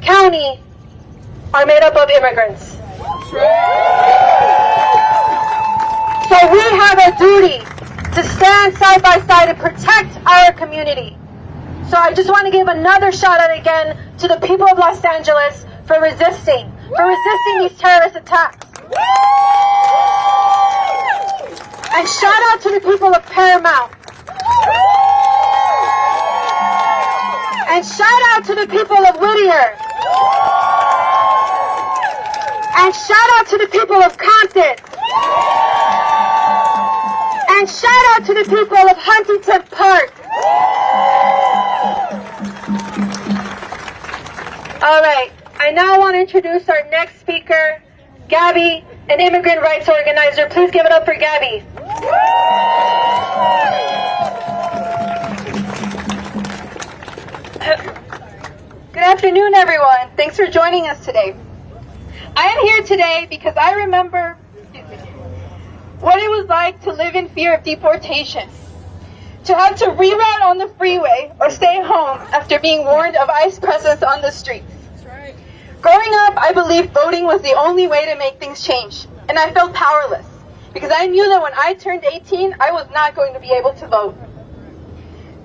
county are made up of immigrants. So we have a duty to stand side by side and protect our community. So I just want to give another shout out again to the people of Los Angeles for resisting these terrorist attacks. And shout out to the people of Paramount. And shout out to the people of Whittier. And shout out to the people of Compton. And shout out to the people of Huntington Park. All right, I now want to introduce our next speaker, Gabby, an immigrant rights organizer. Please give it up for Gabby. Good afternoon, everyone. Thanks for joining us today. I am here today because I remember what it was like to live in fear of deportation, to have to reroute on the freeway or stay home after being warned of ICE presence on the streets. Growing up, I believed voting was the only way to make things change, and I felt powerless because I knew that when I turned 18, I was not going to be able to vote.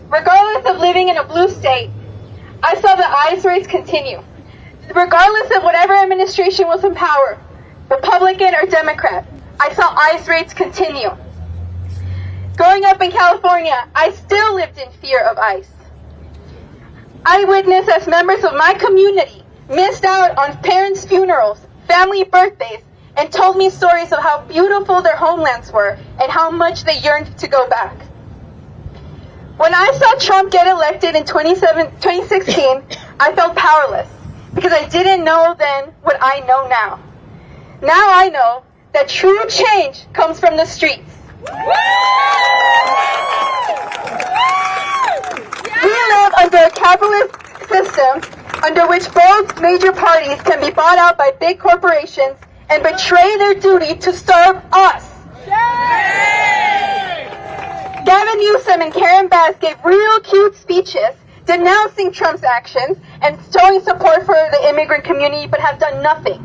Regardless of living in a blue state, I saw the ICE raids continue. Regardless of whatever administration was in power, Republican or Democrat, I saw ICE raids continue. Growing up in California, I still lived in fear of ICE. I witnessed as members of my community missed out on parents' funerals, family birthdays, and told me stories of how beautiful their homelands were and how much they yearned to go back. When I saw Trump get elected in 2016, I felt powerless because I didn't know then what I know now. Now I know that true change comes from the streets. We live under a capitalist system under which both major parties can be bought out by big corporations and betray their duty to serve us. Gavin Newsom and Karen Bass gave real cute speeches denouncing Trump's actions and showing support for the immigrant community, but have done nothing.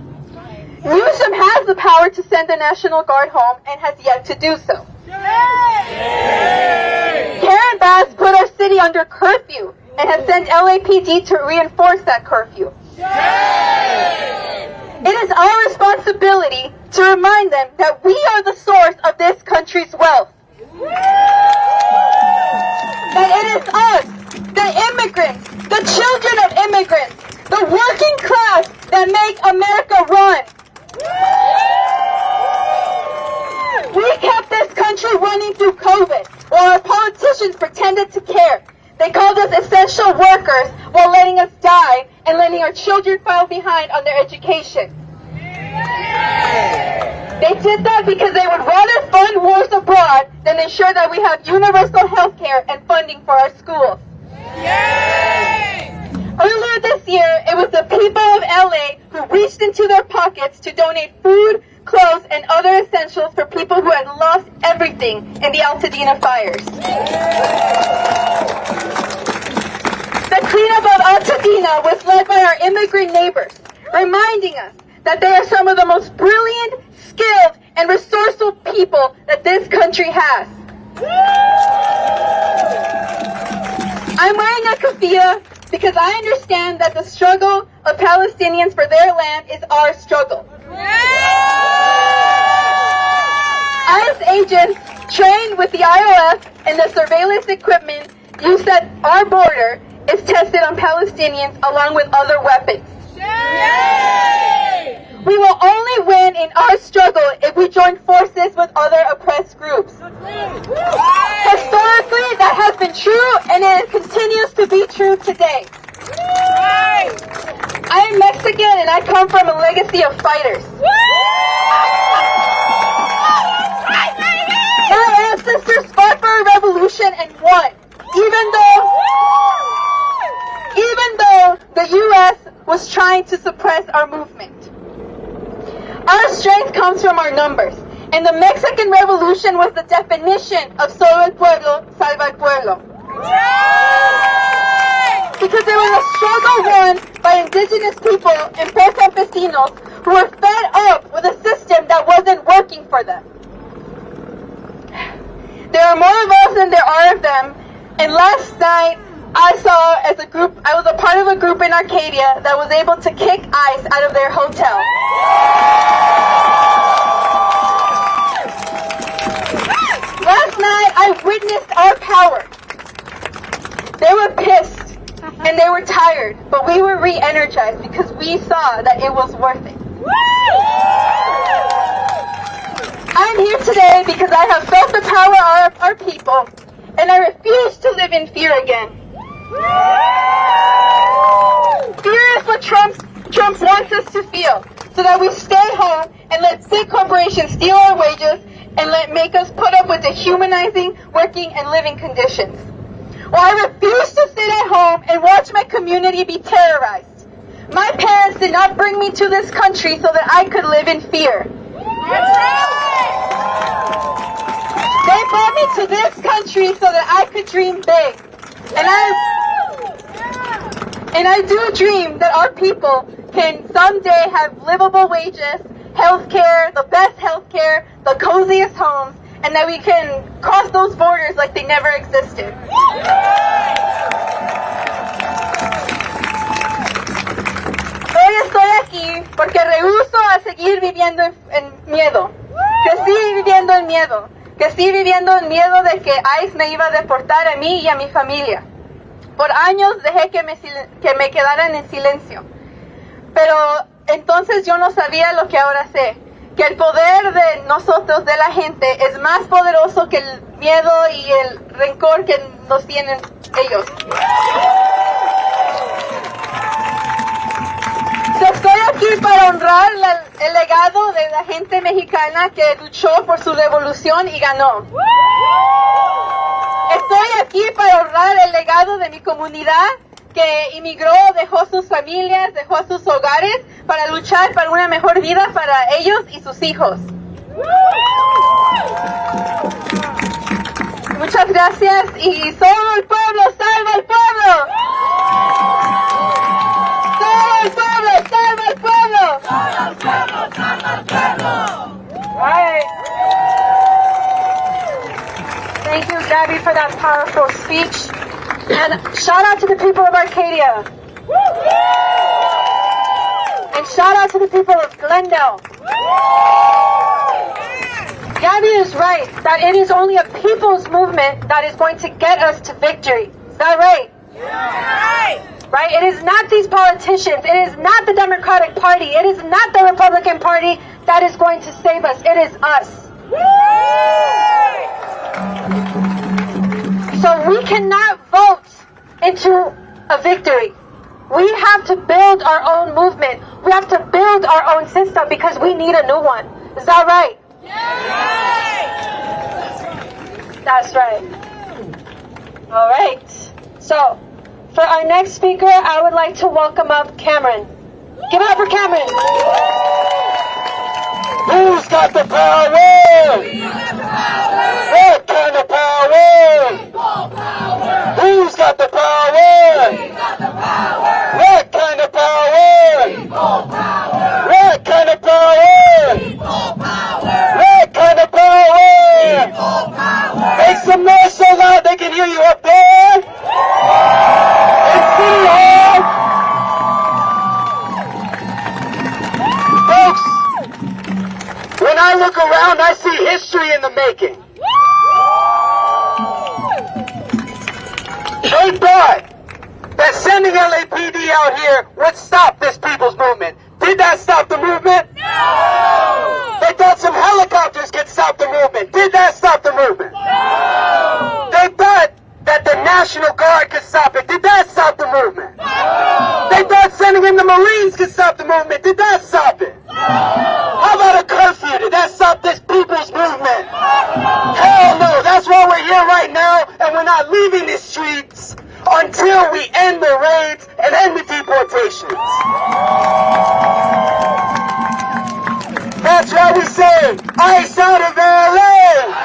Newsom has the power to send the National Guard home and has yet to do so. Karen Bass put our city under curfew and has sent LAPD to reinforce that curfew. It is our responsibility to remind them that we are the source of this country's wealth. That it is us, the immigrants, the children of immigrants, the working class that make America run. We kept this country running through COVID while our politicians pretended to care. They called us essential workers while letting us die and letting our children fall behind on their education. They did that because they would rather fund wars abroad than ensure that we have universal health care and funding for our schools. Earlier this year, it was the people of LA who reached into their pockets to donate food, clothes, and other essentials for people who had lost everything in the Altadena fires. The cleanup of Altadena was led by our immigrant neighbors, reminding us that they are some of the most brilliant, skilled, and resourceful people that this country has. I'm wearing a keffiyeh because I understand that the struggle of Palestinians for their land is our struggle. ICE agents trained with the IOF and the surveillance equipment used at our border is tested on Palestinians along with other weapons. We will only win in our struggle if we join forces with other oppressed groups. Historically, that has been true, and it continues to be true today. I am Mexican, and I come from a legacy of fighters. My ancestors fought for a revolution and won, even though the U.S. was trying to suppress our movement. Our strength comes from our numbers, and the Mexican Revolution was the definition of solo el pueblo, salva el pueblo. Because it was a struggle won by indigenous indigenous people and poor campesinos who were fed up with a system that wasn't working for them. There are more of us than there are of them, and last night I was a part of a group in Arcadia that was able to kick ICE out of their hotel. Last night I witnessed our power. They were pissed and they were tired, but we were re-energized because we saw that it was worth it. I'm here today because I have felt the power of our people, and I refuse to live in fear again. Fear is what Trump wants us to feel, so that we stay home and let big corporations steal our wages and make us put up with dehumanizing working and living conditions. Well, I refuse to sit at home and watch my community be terrorized. My parents did not bring me to this country so that I could live in fear. They brought me to this country so that I could dream big. And I do dream that our people can someday have livable wages, healthcare, the best healthcare, the coziest homes, and that we can cross those borders like they never existed. Hoy estoy aquí porque rehúso a seguir viviendo en miedo. Que siga viviendo en miedo. Que siga viviendo en miedo de que ICE me iba a deportar a mí y a mi familia. Por años dejé que me quedaran en silencio. Pero entonces yo no sabía lo que ahora sé. Que el poder de nosotros, de la gente, es más poderoso que el miedo y el rencor que nos tienen ellos. Estoy aquí para honrar el legado de la gente mexicana que luchó por su revolución y ganó. Estoy aquí para honrar el legado de mi comunidad que inmigró, dejó sus familias, dejó sus hogares para luchar por una mejor vida para ellos y sus hijos. Muchas gracias y solo el pueblo salva al pueblo. Solo el pueblo salva al pueblo. Solo el pueblo salva al pueblo. All right. Thank you, Gabby, for that powerful speech. And shout out to the people of Arcadia. And shout out to the people of Glendale. Gabby is right that it is only a people's movement that is going to get us to victory. Is that right? Right? It is not these politicians. It is not the Democratic Party. It is not the Republican Party that is going to save us. It is us. So we cannot vote into a victory. We have to build our own movement. We have to build our own system because we need a new one. Is that right? That's right. All right. So, for our next speaker, I would like to welcome up Cameron. Give it up for Cameron. Who's got the power? We got the power. What kind of power? People power. Who's got the power? We got the power. What kind of power? People power. What kind of power? People power. What kind of power? People power. Make some noise so loud they can hear you up there. In City Hall. Folks, when I look around, I see history in the making. They thought that sending LAPD out here would stop this people's movement. Did that stop the movement? No! They thought some helicopters could stop the movement. Did that stop the movement? No! They thought that the National Guard could stop it. Did that stop the movement? No! They thought sending in the Marines could stop the movement. Did that stop it? No! How about a curfew? Did that stop this people's movement? No! Hell no! That's why we're here right now, and we're not leaving the streets until we end the raids and end the deportations. That's why we say, ICE out of LA!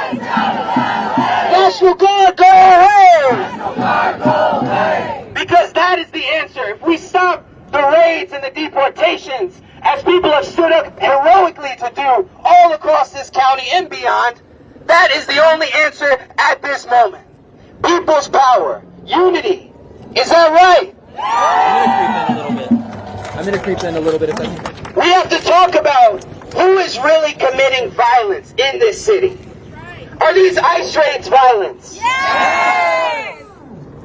ICE out of LA! National Guard, go away! National Guard, go away! Because that is the answer. If we stop the raids rates and the deportations, as people have stood up heroically to do all across this county and beyond, that is the only answer at this moment. People's power, unity. Is that right? I'm going to creep in a little bit if I can. We have to talk about who is really committing violence in this city. Are these ICE raids violence? Yes!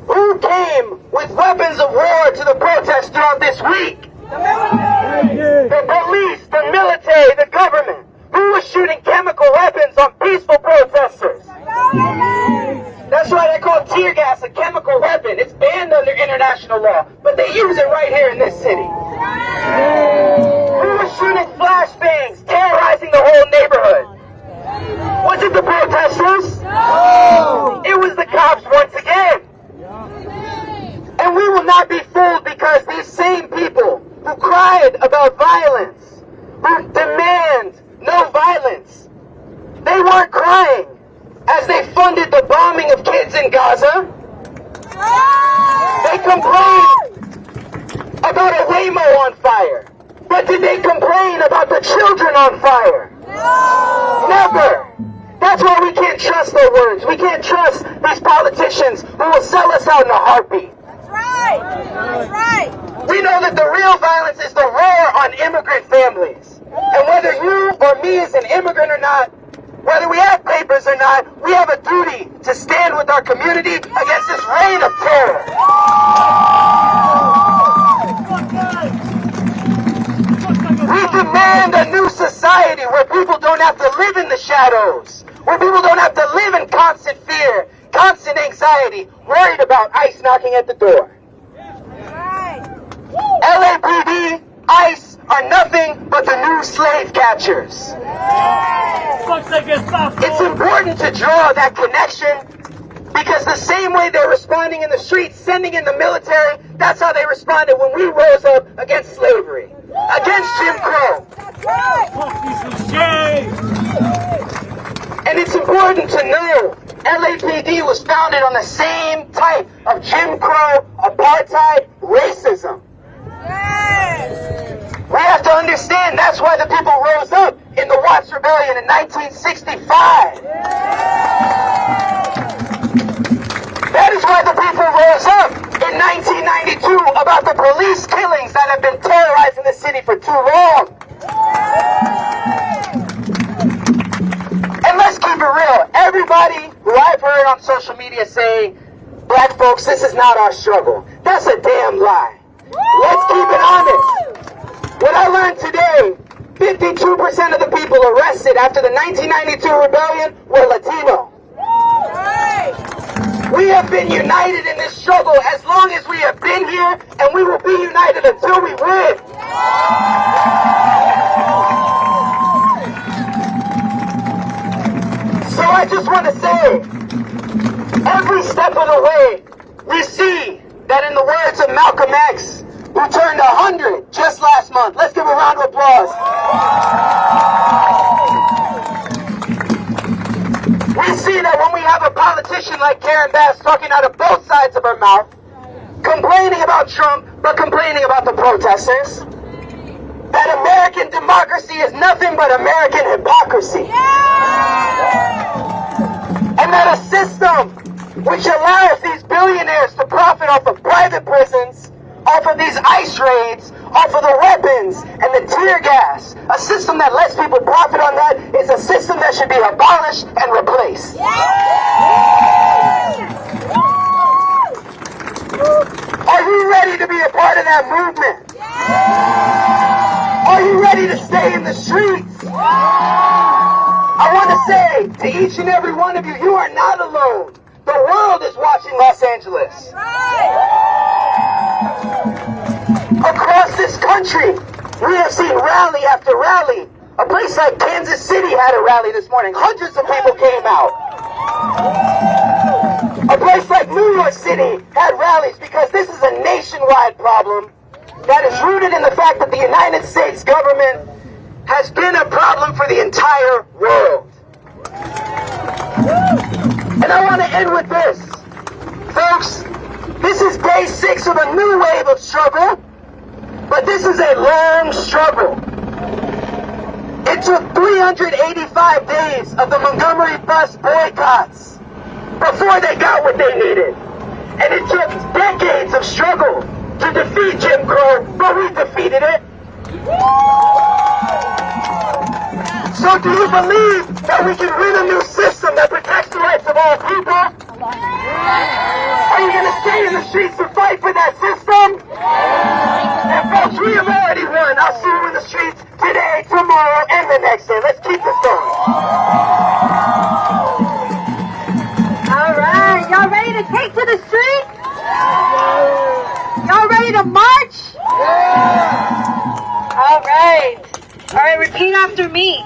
Who came with weapons of war to the protests throughout this week? The police, the military, the government. Who was shooting chemical weapons on peaceful protesters? That's why they call tear gas a chemical weapon. It's banned under international law, but they use it right here in this city. Who was shooting flashbangs, terrorizing the whole neighborhood? Was it the protesters? No! It was the cops once again. And we will not be fooled, because these same people who cried about violence, who demand no violence, they weren't crying as they funded the bombing of kids in Gaza. They complained about a Waymo on fire. But did they complain about the children on fire? No! Never! That's why we can't trust their words. We can't trust these politicians who will sell us out in a heartbeat. That's right! That's right! We know that the real violence is the war on immigrant families. And whether you or me is an immigrant or not, whether we have papers or not, we have a duty to stand with our community against this reign of terror. We demand a new society where people don't have to live in the shadows, where people don't have to live in constant fear, constant anxiety, worried about ICE knocking at the door. LAPD, ICE are nothing but the new slave catchers. It's important to draw that connection, because the same way they're responding in the streets, sending in the military, that's how they responded when we rose up against slavery, against Jim Crow. And it's important to know LAPD was founded on the same type of Jim Crow, apartheid, racism. We have to understand that's why the people rose up in the Watts Rebellion in 1965. That is why the people rose up in 1992 about the police killings that have been terrorizing the city for too long. And let's keep it real. Everybody who I've heard on social media say, black folks, this is not our struggle. That's a damn lie. Let's keep it honest. What I learned today, 52% of the people arrested after the 1992 rebellion were Latino. We have been united in this struggle as long as we have been here, and we will be united until we win. So I just want to say, every step of the way, we see that in the words of Malcolm X, who turned 100 just last month. Let's give a round of applause. We see that when we have a politician like Karen Bass talking out of both sides of her mouth, complaining about Trump, but complaining about the protesters, that American democracy is nothing but American hypocrisy. And that a system which allows these billionaires to profit off of private prisons, off of these ICE raids, off of the weapons and the tear gas, a system that lets people profit on that is a system that should be abolished and replaced. Are you ready to be a part of that movement? Are you ready to stay in the streets? I want to say to each and every one of you, you are not alone. The world is watching Los Angeles. Across this country, we have seen rally after rally. A place like Kansas City had a rally this morning. Hundreds of people came out. A place like New York City had rallies, because this is a nationwide problem that is rooted in the fact that the United States government has been a problem for the entire world. And I want to end with this. Folks, this is day 6 of a new wave of struggle. But this is a long struggle. It took 385 days of the Montgomery bus boycotts before they got what they needed. And it took decades of struggle to defeat Jim Crow, but we defeated it. So do you believe that we can win a new system that protects the rights of all people? Are you going to stay in the streets to fight for that system? And folks, we have already won. I'll see you in the streets today, tomorrow, and the next day. Let's keep this going. All right, y'all ready to take to the streets? Y'all ready to march? All right. All right, repeat after me.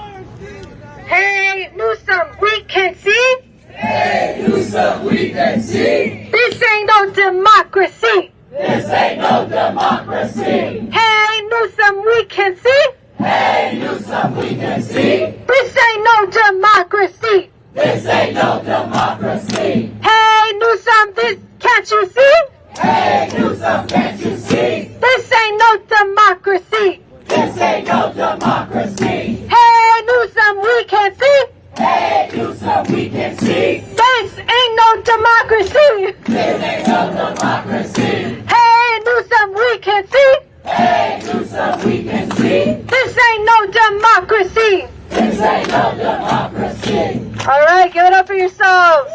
Hey, Newsom, we can see. Hey, Newsom, we can see. This ain't no democracy. This ain't no democracy. Hey, Newsom, we can see. Hey, Newsom, we can see. This ain't no democracy. This ain't no democracy. Hey, Newsom, this can't you see? Hey, Newsom, can't you see? This ain't no democracy. This ain't no democracy. Hey, Newsom, we can see. Hey, Newsom, we can see. This ain't no democracy. This ain't no democracy. Hey, Newsom, we can see. Hey, Newsom, we can see. This ain't no democracy. This ain't no democracy. All right, give it up for yourselves.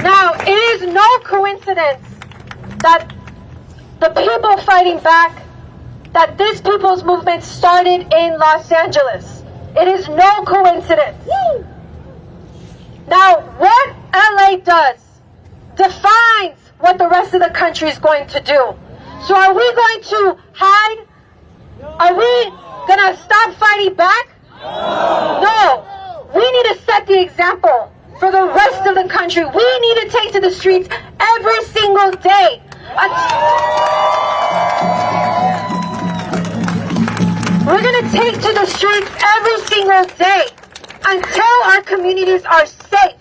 Now, it is no coincidence that the people fighting back, that this people's movement started in Los Angeles. It is no coincidence. Now, what LA does defines what the rest of the country is going to do. So are we going to hide? Are we going to stop fighting back? No. We need to set the example for the rest of the country. We need to take to the streets every single day. We're going to take to the streets every single day until our communities are safe.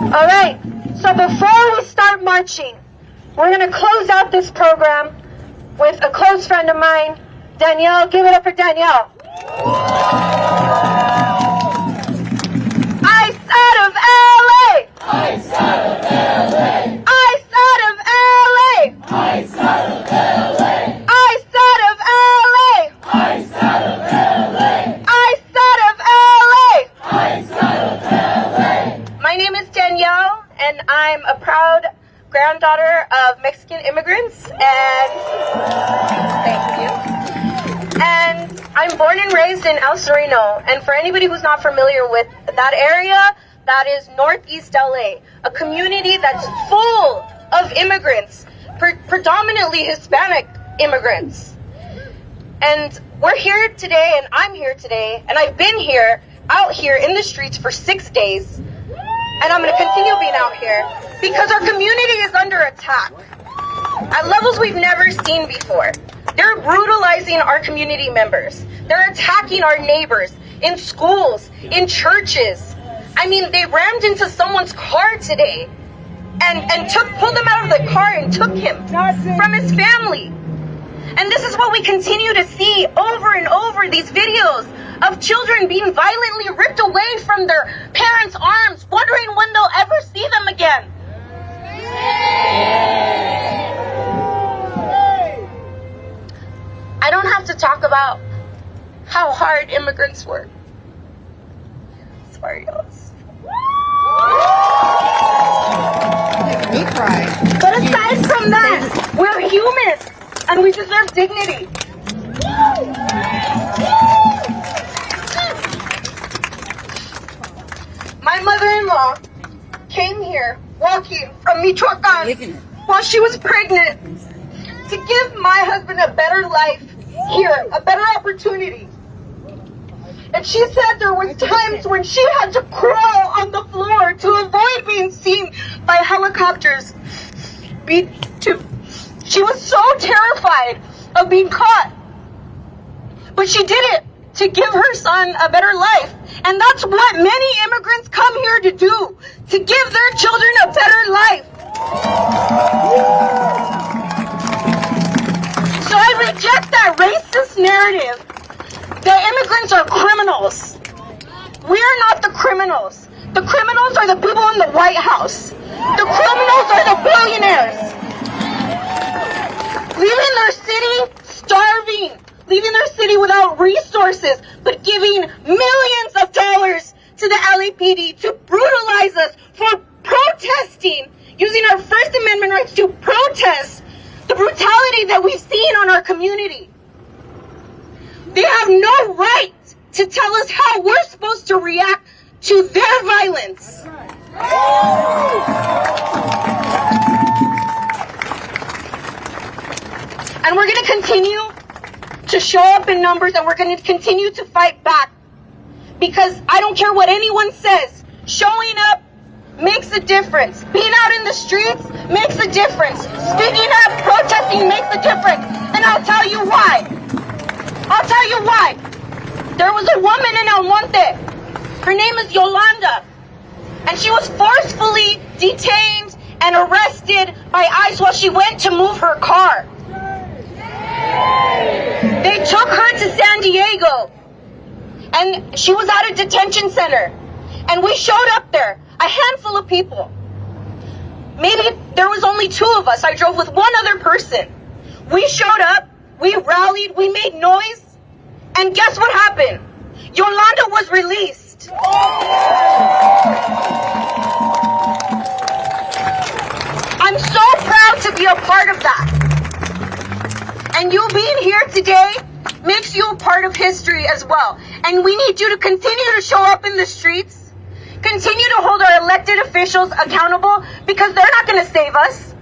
All right, so before we start marching, we're going to close out this program with a close friend of mine, Danielle. Give it up for Danielle. Ice out of LA! Ice out of LA! Ice out of LA! Ice out of LA! Ice out of LA! Ice out of LA! Ice out of LA! Ice out of LA! My name is Danielle, and I'm a proud granddaughter of Mexican immigrants, and thank you. And I'm born and raised in El Sereno, and for anybody who's not familiar with that area, that is Northeast LA, a community that's full of immigrants, predominantly Hispanic immigrants. And we're here today, and I'm here today, and I've been here, out here in the streets for 6 days, and I'm going to continue being out here because our community is under attack at levels we've never seen before. They're brutalizing our community members. They're attacking our neighbors in schools, in churches. I mean, they rammed into someone's car today and pulled him out of the car and took him from his family. And this is what we continue to see over and over, these videos of children being violently ripped away from their parents' arms, wondering when they'll ever see them again. I don't have to talk about how hard immigrants work. Sorry, guys. Me cry. But aside from that, we're humans and we deserve dignity. My mother-in-law came here walking from Michoacan while she was pregnant to give my husband a better life here, a better opportunity. And she said there was times when she had to crawl on the floor to avoid being seen by helicopters. She was so terrified of being caught. But she did it to give her son a better life. And that's what many immigrants come here to do, to give their children a better life. So I reject that racist narrative that immigrants are criminals. We're not the criminals. The criminals are the people in the White House. The criminals are the billionaires. Leaving their city starving, leaving their city without resources, but giving millions of dollars to the LAPD to brutalize us for protesting, using our First Amendment rights to protest the brutality that we've seen on our community. They have no right to tell us how we're supposed to react to their violence. And we're going to continue to show up in numbers, and we're going to continue to fight back. Because I don't care what anyone says, showing up makes a difference. Being out in the streets makes a difference. Speaking up, protesting makes a difference. And I'll tell you why. I'll tell you why. There was a woman in El Monte. Her name is Yolanda. And she was forcefully detained and arrested by ICE while she went to move her car. They took her to San Diego. And she was at a detention center. And we showed up there, a handful of people. Maybe there was only 2 of us. I drove with one other person. We showed up, we rallied, we made noise. And guess what happened? Yolanda was released. I'm so proud to be a part of that. And you being here today makes you a part of history as well. And we need you to continue to show up in the streets, continue to hold our elected officials accountable, because they're not going to save us.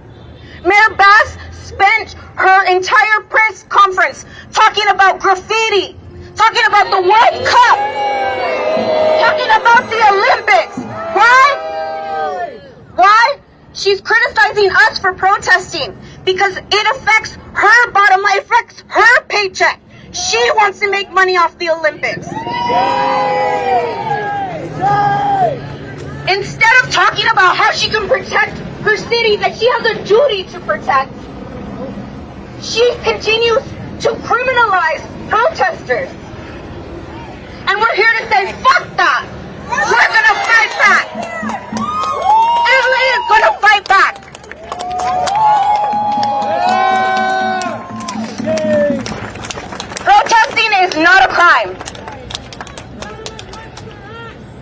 Mayor Bass spent her entire press conference talking about graffiti, talking about the World Cup, talking about the Olympics. Why? Why? She's criticizing us for protesting because it affects her bottom line, it affects her paycheck. She wants to make money off the Olympics. Instead of talking about how she can protect her city that she has a duty to protect, she continues to criminalize protesters. And we're here to say, fuck that. We're gonna fight back. LA is gonna fight back. Protesting is not a crime.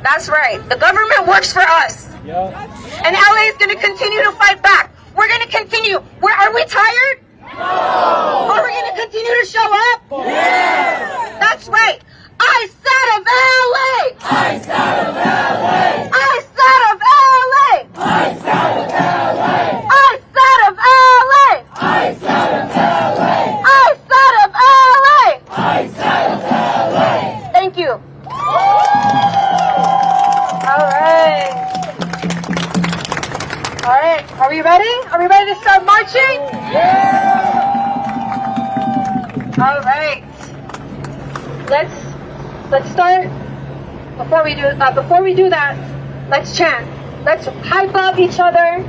That's right. The government works for us. And LA is going to continue to fight back. We're going to continue. Are we tired? No. Are we going to continue to show up? Yes. That's right. ICE out of LA. ICE out of LA. ICE out of LA. ICE out of LA. ICE out of LA. ICE out of LA. ICE out of LA. ICE out of LA. Thank you. All right. All right. Are we ready? Are we ready to start marching? Yeah. All right. Let's start. Before we do that, let's chant. Let's hype up each other.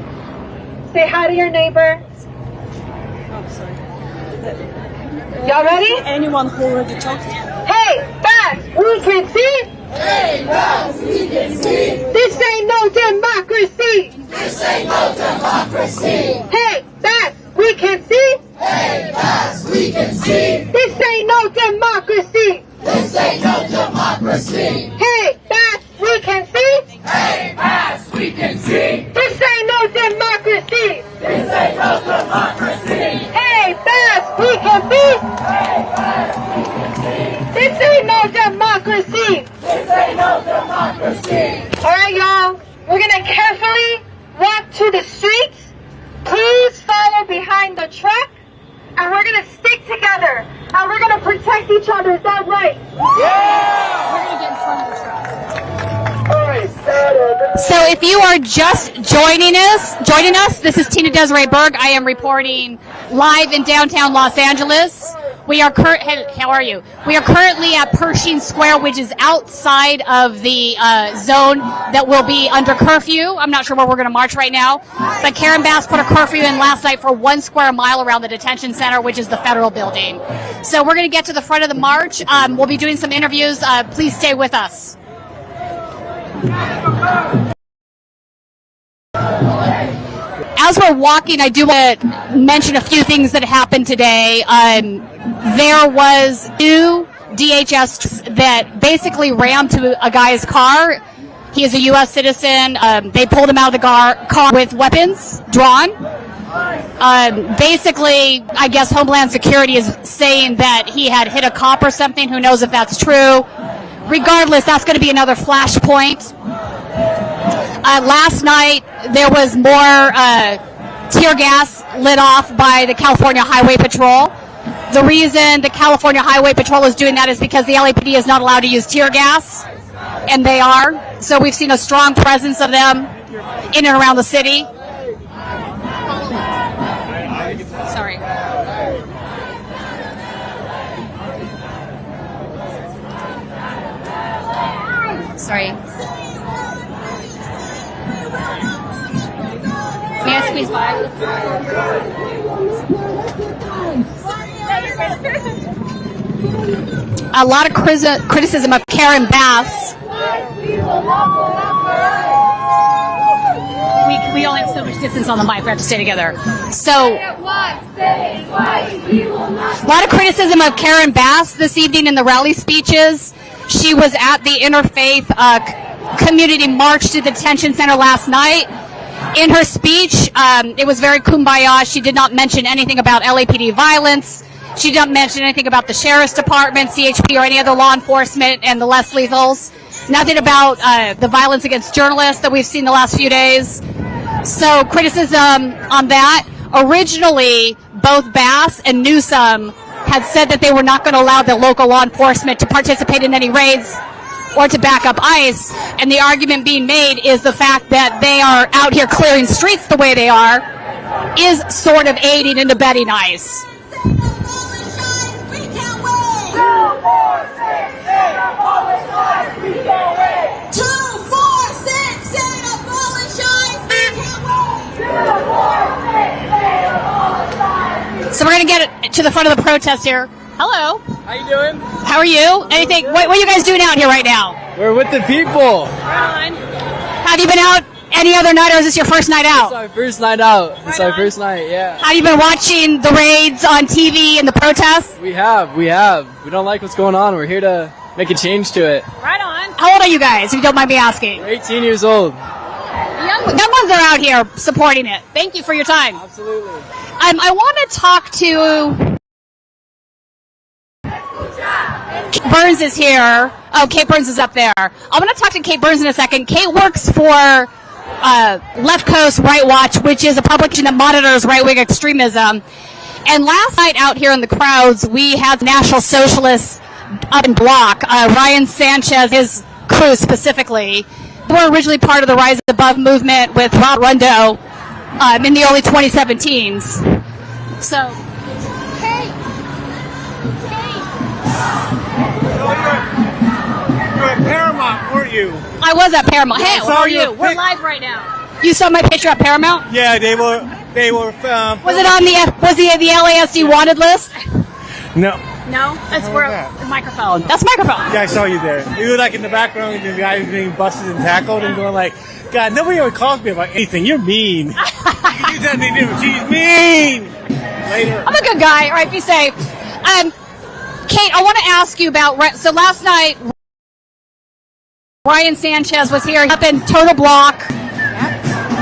Say hi to your neighbor. Oh, sorry. Y'all ready? Anyone who already talked? Hey, Bass, we can see. Hey, Bass, we can see. This ain't no democracy. This ain't no democracy. Hey, Bass, we can see. Hey, Bass, we can see. This ain't no democracy. This ain't no democracy. Hey, Bass, we can see. Hey, Bass, we can see. This ain't no democracy. This ain't no democracy. Hey, Bass, we can see. Hey, Bass, we can see. This ain't no democracy. This ain't no democracy. All right, y'all. We're going to carefully walk to the streets. Please follow behind the truck. And we're going to stick together. And we're going to protect each other. Is that right? Yeah! We're going to get in front of the truck. So if you are just joining us, this is Tina-Desiree Berg. I am reporting live in downtown Los Angeles. We are hey, how are you? We are currently at Pershing Square, which is outside of the zone that will be under curfew. I'm not sure where we're going to march right now, but Karen Bass put a curfew in last night for 1 square mile around the detention center, which is the federal building. So we're going to get to the front of the march. We'll be doing some interviews. Please stay with us. As we're walking, I do want to mention a few things that happened today. There was 2 DHS that basically rammed to a guy's car. He is a U.S. citizen. They pulled him out of the car with weapons drawn. Basically, I guess Homeland Security is saying that he had hit a cop or something. Who knows if that's true? Regardless, that's going to be another flashpoint. Last night, there was more tear gas lit off by the California Highway Patrol. The reason the California Highway Patrol is doing that is because the LAPD is not allowed to use tear gas, and they are. So we've seen a strong presence of them in and around the city. Sorry. Sorry. May I squeeze by? A lot of criticism of Karen Bass. We only have so much distance on the mic. We have to stay together. So, a lot of criticism of Karen Bass this evening in the rally speeches. She was at the Interfaith Community March to the Detention Center last night. In her speech, it was very kumbaya. She did not mention anything about LAPD violence. She did not mention anything about the Sheriff's Department, CHP, or any other law enforcement and the less lethals. Nothing about the violence against journalists that we've seen the last few days. So criticism on that. Originally, both Bass and Newsom had said that they were not going to allow the local law enforcement to participate in any raids or to back up ICE. And the argument being made is the fact that they are out here clearing streets the way they are is sort of aiding and abetting ICE. So we're going to get to the front of the protest here. Hello. How you doing? How are you? Anything? What are you guys doing out here right now? We're with the people. Right on. Have you been out any other night, or is this your first night out? It's our first night out. It's our first night, yeah. Have you been watching the raids on TV and the protests? We have. We don't like what's going on. We're here to make a change to it. Right on. How old are you guys, if you don't mind me asking? We're 18 years old. Young ones are out here supporting it. Thank you for your time. Absolutely. I want to talk to... Burns is here. Oh, Kate Burns is up there. I'm going to talk to Kate Burns in a second. Kate works for Left Coast Right Watch, which is a publication that monitors right-wing extremism. And last night out here in the crowds, we had National Socialists up in block. Ryan Sanchez, his crew specifically, were originally part of the Rise Above movement with Rob Rundo in the early 2017s. So, Kate. You're at Paramount, weren't you? I was at Paramount. Hey, how are you? We're live right now. You saw my picture at Paramount? Yeah, they were. Was it on the LASD wanted list? No. No, that's where that? the microphone. That's microphone. Yeah, I saw you there. You were like in the background, and the guy was being busted and tackled, and going like, "God, nobody ever calls me about anything. You're mean. You can use that name. She's mean." Later. I'm a good guy. All right, be safe. Kate, I want to ask you about. So last night, Ryan Sanchez was here up in total block.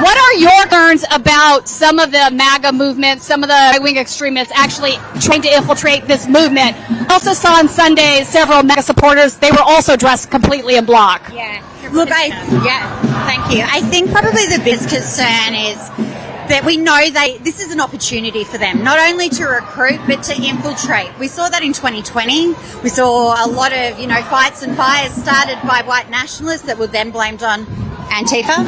What are your concerns about some of the MAGA movement, some of the right-wing extremists actually trying to infiltrate this movement? I also saw on Sunday several MAGA supporters. They were also dressed completely in block. Yeah. Look, thank you. I think probably the biggest concern is that we know this is an opportunity for them, not only to recruit, but to infiltrate. We saw that in 2020. We saw a lot of, fights and fires started by white nationalists that were then blamed on Antifa.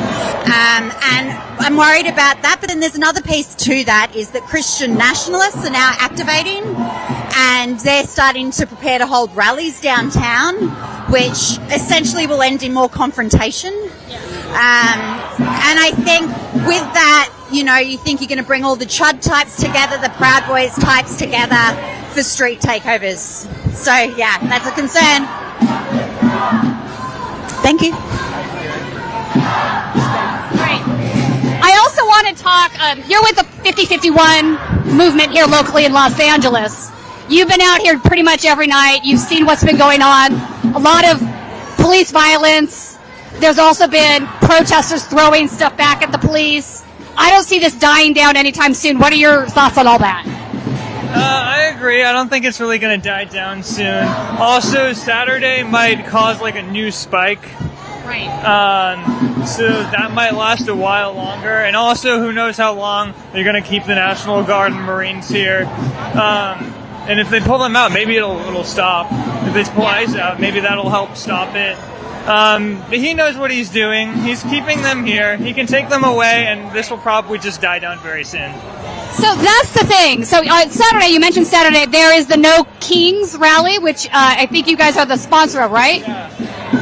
And I'm worried about that. But then there's another piece to that is that Christian nationalists are now activating and they're starting to prepare to hold rallies downtown, which essentially will end in more confrontation. And I think with that, you know, you think you're going to bring all the Chud types together, the Proud Boys types together for street takeovers. So, yeah, that's a concern. Thank you. Great. I also want to talk, you're with the 5051 movement here locally in Los Angeles. You've been out here pretty much every night. You've seen what's been going on. A lot of police violence. There's also been protesters throwing stuff back at the police. I don't see this dying down anytime soon. What are your thoughts on all that? I agree. I don't think it's really going to die down soon. Also, Saturday might cause like a new spike. Right. So that might last a while longer. And also, who knows how long they're going to keep the National Guard and Marines here. And if they pull them out, maybe it'll stop. If they pull ICE out, maybe that'll help stop it. But he knows what he's doing. He's keeping them here. He can take them away, and this will probably just die down very soon. So that's the thing. So on Saturday, you mentioned Saturday, there is the No Kings rally, which I think you guys are the sponsor of, right?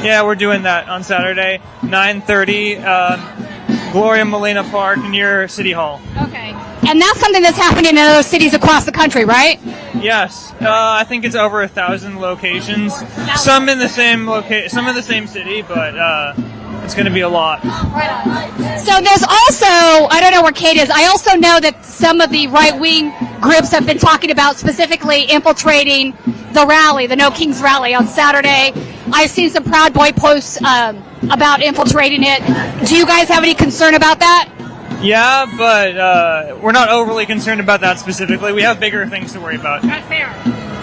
Yeah, we're doing that on Saturday, 9:30, Gloria Molina Park near City Hall. Okay. And that's something that's happening in other cities across the country, right? Yes. I think it's over 1,000 locations. Some in the same some in the same city, but it's going to be a lot. So there's also, I don't know where Kate is, I also know that some of the right-wing groups have been talking about specifically infiltrating the rally, the No Kings rally on Saturday. I've seen some Proud Boy posts about infiltrating it. Do you guys have any concern about that? Yeah, but we're not overly concerned about that specifically. We have bigger things to worry about. That's fair.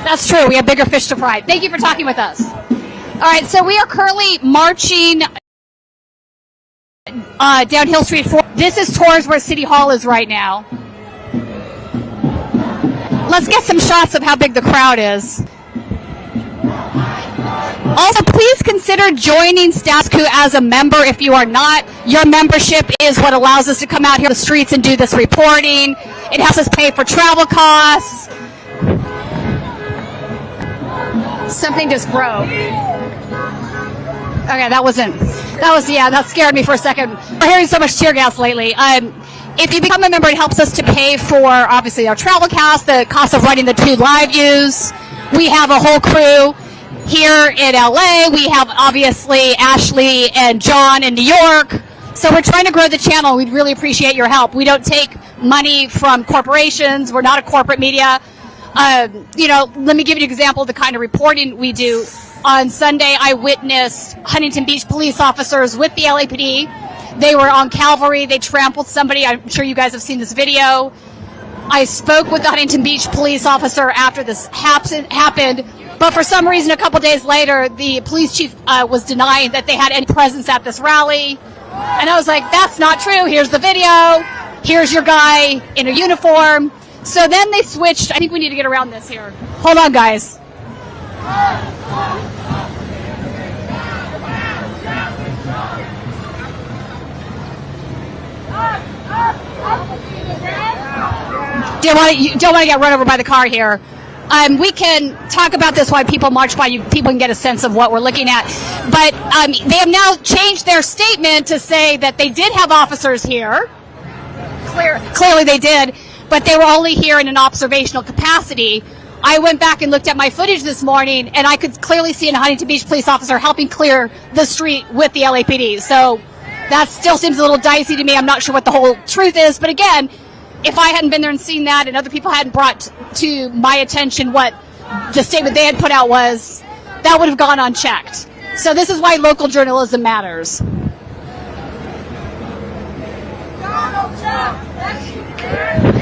That's true. We have bigger fish to fry. Thank you for talking with us. All right, so we are currently marching down Hill Street 4. This is towards where City Hall is right now. Let's get some shots of how big the crowd is. Also, please consider joining Status Coup as a member if you are not. Your membership is what allows us to come out here to the streets and do this reporting. It helps us pay for travel costs. Something just broke. Okay, that scared me for a second. We're hearing so much tear gas lately. If you become a member, it helps us to pay for, obviously, our travel costs, the cost of running the 2 live views. We have a whole crew here in LA. We have, obviously, Ashley and John in New York. So we're trying to grow the channel. We'd really appreciate your help. We don't take money from corporations. We're not a corporate media. Let me give you an example of the kind of reporting we do. On Sunday, I witnessed Huntington Beach police officers with the LAPD. They were on Cavalry. They trampled somebody. I'm sure you guys have seen this video. I spoke with the Huntington Beach police officer after this happened, but for some reason, a couple days later, the police chief was denying that they had any presence at this rally. And I was like, that's not true. Here's the video. Here's your guy in a uniform. So then they switched. I think we need to get around this here. Hold on, guys. You don't want to get run over by the car here. We can talk about this while people march by. People can get a sense of what we're looking at. But they have now changed their statement to say that they did have officers here. Clearly they did, but they were only here in an observational capacity. I went back and looked at my footage this morning, and I could clearly see a Huntington Beach police officer helping clear the street with the LAPD. So that still seems a little dicey to me. I'm not sure what the whole truth is. But again, if I hadn't been there and seen that and other people hadn't brought to my attention what the statement they had put out was, that would have gone unchecked. So this is why local journalism matters.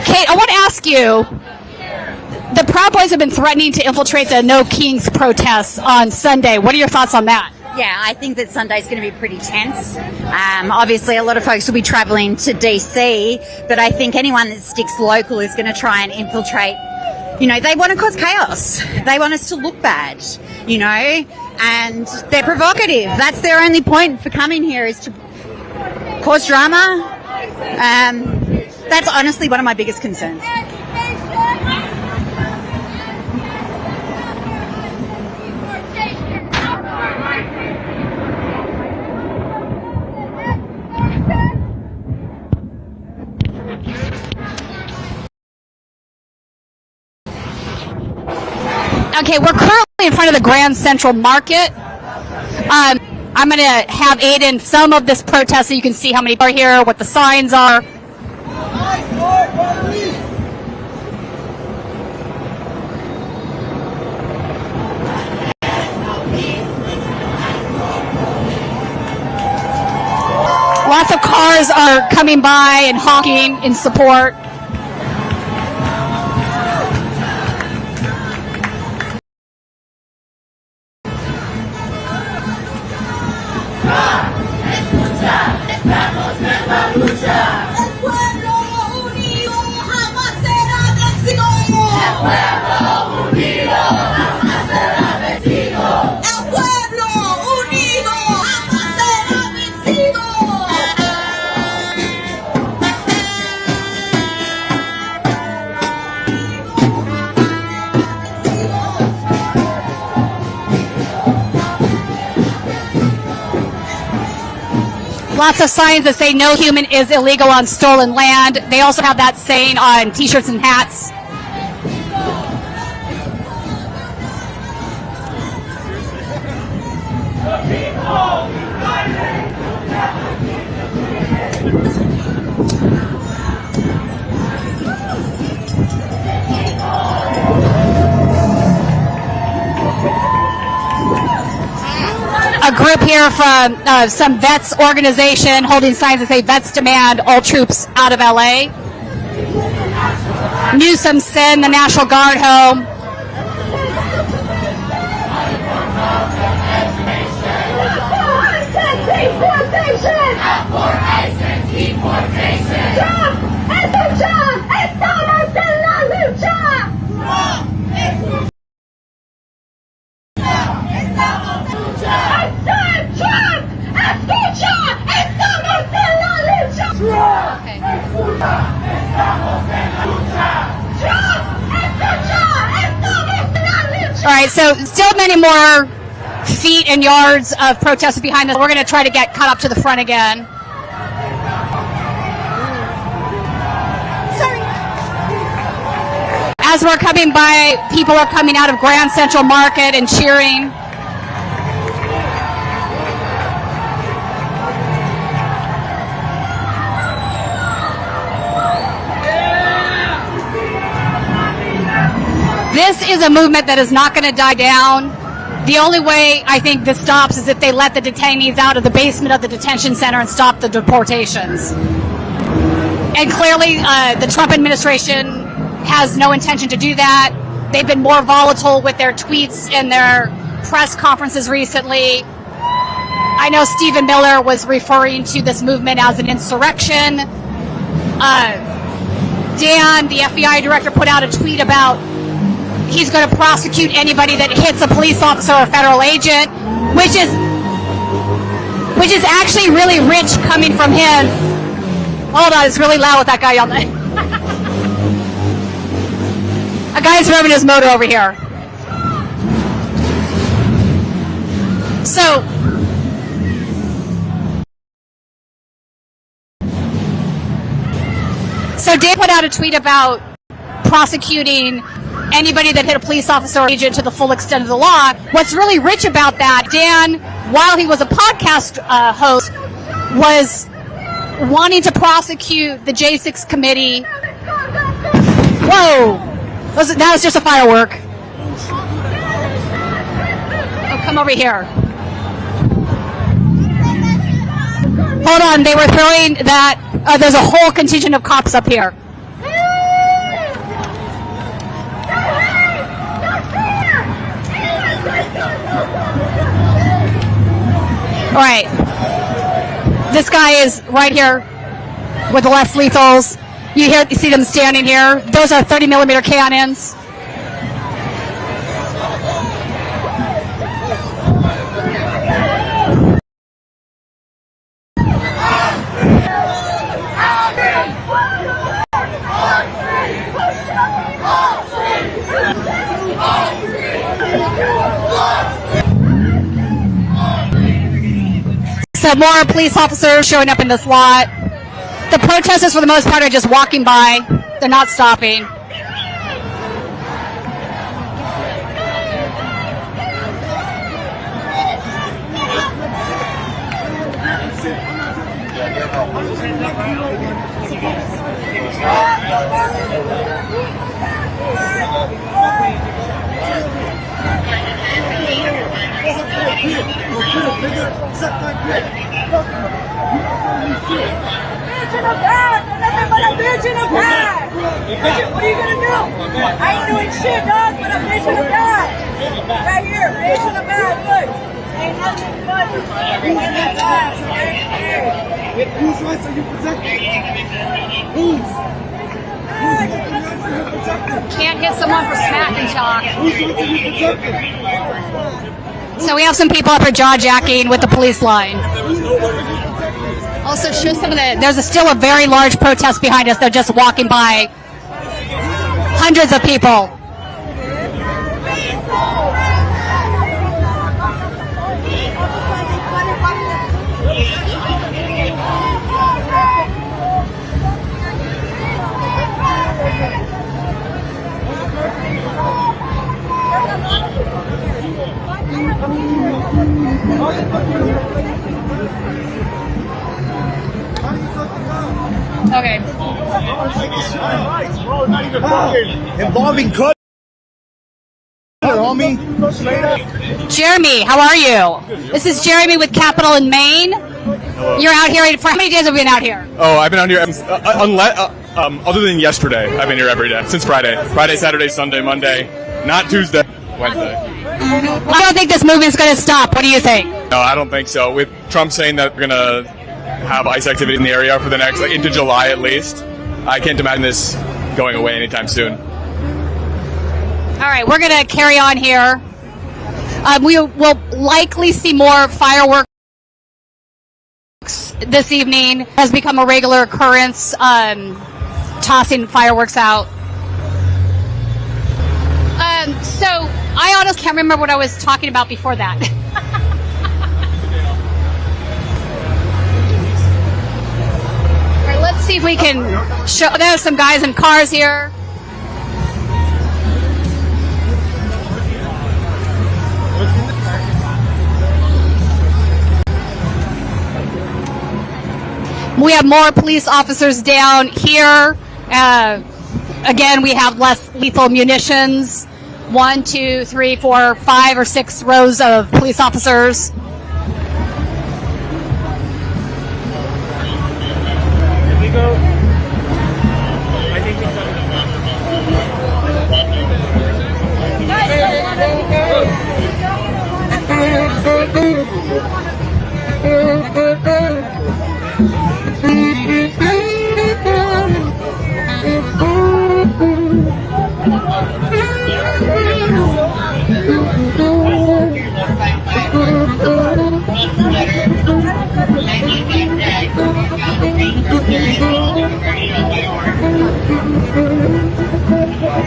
Kate, I want to ask you, the Proud Boys have been threatening to infiltrate the No Kings protests on Sunday. What are your thoughts on that? Yeah, I think that Sunday's going to be pretty tense. Obviously, a lot of folks will be travelling to DC, but I think anyone that sticks local is going to try and infiltrate. They want to cause chaos. They want us to look bad, and they're provocative. That's their only point for coming here, is to Cause drama? That's honestly one of my biggest concerns. Okay, we're currently in front of the Grand Central Market. I'm going to have Aiden some of this protest so you can see how many are here, what the signs are. Lots of cars are coming by and honking in support. Lots of signs that say no human is illegal on stolen land. They also have that saying on t-shirts and hats. A group here from some vets organization holding signs that say vets demand all troops out of LA. Newsom send the National Guard home. All right, so still many more feet and yards of protesters behind us. We're going to try to get caught up to the front again. Sorry. As we're coming by, people are coming out of Grand Central Market and cheering. This is a movement that is not going to die down. The only way I think this stops is if they let the detainees out of the basement of the detention center and stop the deportations. And clearly, the Trump administration has no intention to do that. They've been more volatile with their tweets and their press conferences recently. I know Stephen Miller was referring to this movement as an insurrection. Dan, the FBI director, put out a tweet about he's going to prosecute anybody that hits a police officer or a federal agent, which is actually really rich coming from him. Hold on, it's really loud with that guy on there. A guy's revving his motor over here. So Dan put out a tweet about prosecuting anybody that hit a police officer or agent to the full extent of the law. What's really rich about that, Dan, while he was a podcast host, was wanting to prosecute the J6 committee. Whoa! That was just a firework. Oh, come over here. Hold on, they were throwing that. There's a whole contingent of cops up here. All right, this guy is right here with the less lethals. You see them standing here. Those are 30 millimeter cannons. So more police officers showing up in this lot. The protesters, for the most part, are just walking by. They're not stopping. What are you gonna do? I ain't doing shit, dog, but I'm bitch in a bag. Right here, bitch in a bag, look. Ain't nothing but in that bag, right? Whose rights are you protecting? Whose? Can't hit someone for smack and talk. Whose rights are you protecting? So we have some people up here jaw-jacking with the police line. Also, show some of the. There's still a very large protest behind us. They're just walking by. Hundreds of people. Okay. Involving cut. Homie. Jeremy, how are you? This is Jeremy with Capital in Maine. You're out here for how many days have you been out here? Oh, I've been out here other than yesterday. I've been here every day since Friday. Friday, Saturday, Sunday, Monday. Not Tuesday, Wednesday. I don't think this movement's going to stop. What do you think? No, I don't think so. With Trump saying that we're going to have ICE activity in the area for the next, into July at least, I can't imagine this going away anytime soon. All right, we're going to carry on here. We will likely see more fireworks this evening. It has become a regular occurrence, tossing fireworks out. So I honestly can't remember what I was talking about before that. All right, let's see if we can show. There's some guys in cars here. We have more police officers down here. Again, we have less lethal munitions. 1, 2, 3, 4, 5 or 6 rows of police officers.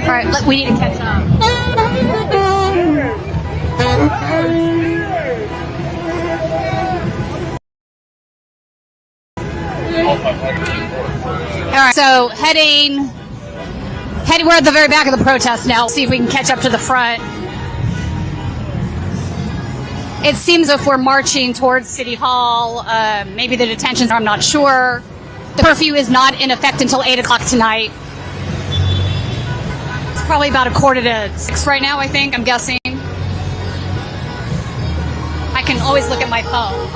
All right, we need to catch up. All right, so heading, we're at the very back of the protest now. See if we can catch up to the front. It seems if we're marching towards City Hall, maybe the detentions, I'm not sure. The curfew is not in effect until 8 o'clock tonight. It's probably about 5:45 right now, I think, I'm guessing. I can always look at my phone.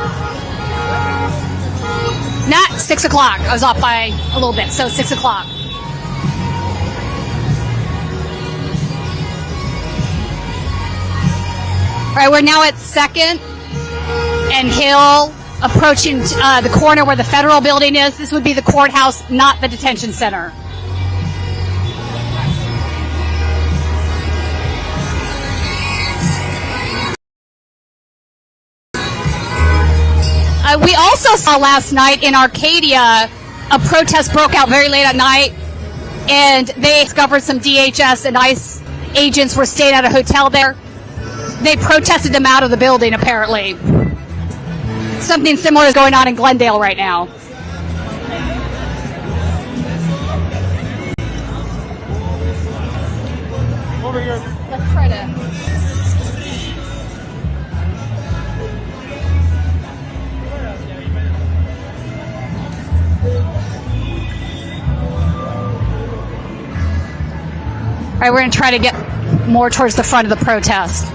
Not 6 o'clock. I was off by a little bit, so 6 o'clock. All right, we're now at 2nd and Hill, approaching the corner where the federal building is. This would be the courthouse, not the detention center. We also saw last night in Arcadia, a protest broke out very late at night, and they discovered some DHS and ICE agents were staying at a hotel there. They protested them out of the building, apparently. Something similar is going on in Glendale right now. Over here. Let's try to. All right, we're going to try to get more towards the front of the protest.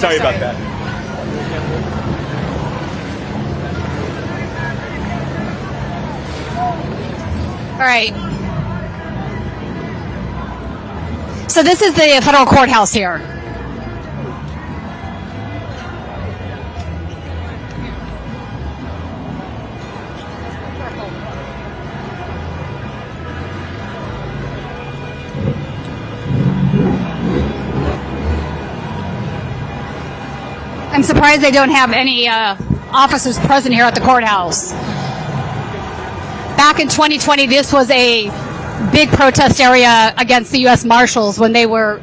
Sorry about that. All right. So this is the federal courthouse here. I'm surprised they don't have any officers present here at the courthouse. Back in 2020, this was a big protest area against the U.S. Marshals when they were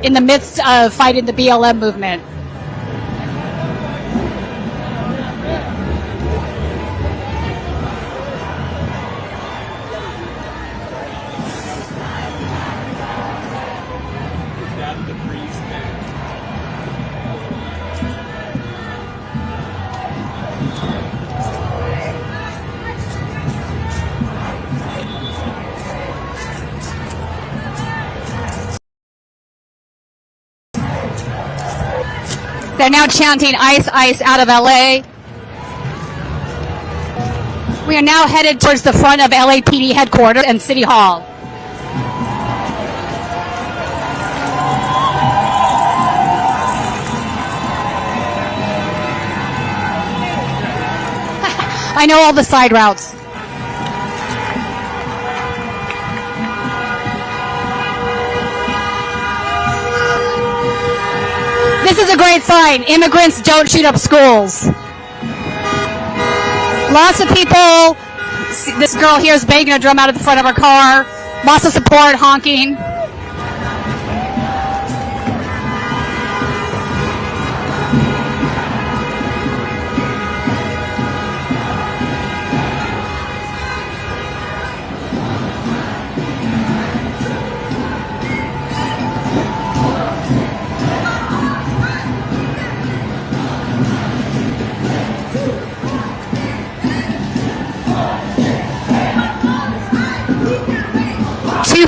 in the midst of fighting the BLM movement. They're now chanting "Ice, Ice" out of LA. We are now headed towards the front of LAPD headquarters and City Hall. I know all the side routes. This is a great sign. Immigrants don't shoot up schools. Lots of people. This girl here is banging a drum out of the front of her car. Lots of support, honking.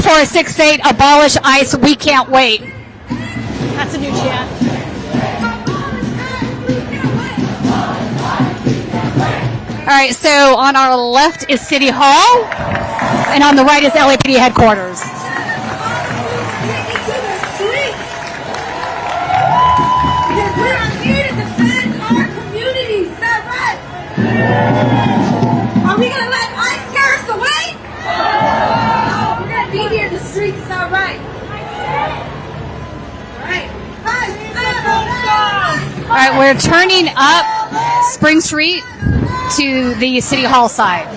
For 6-8, abolish ICE, we can't wait. That's a new chant. All right, so on our left is City Hall, and on the right is LAPD headquarters. Because we are here to defend our communities, is that right? Are we going to let ICE scare us away? Be here in the streets, is that right? All right, we're turning up Spring Street to the City Hall side.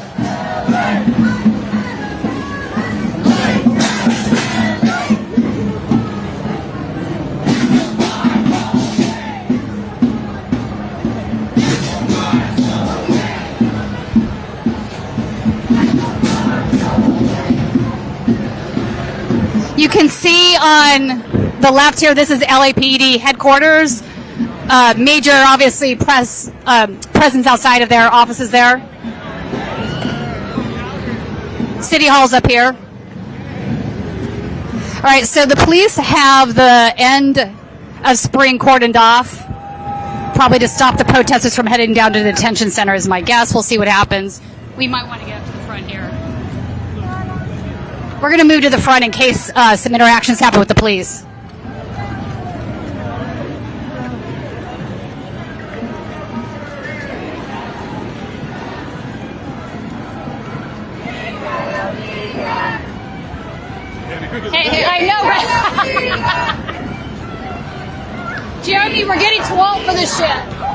You can see on the left here, this is LAPD headquarters. Major, obviously, presence outside of their offices there. City Hall's up here. All right, so the police have the end of spring cordoned off. probably to stop the protesters from heading down to the detention center is my guess. We'll see what happens. We might want to get up to the front here. We're going to move to the front in case some interactions happen with the police. Hey, I know, right? Jeremy, we're getting too old for this shit.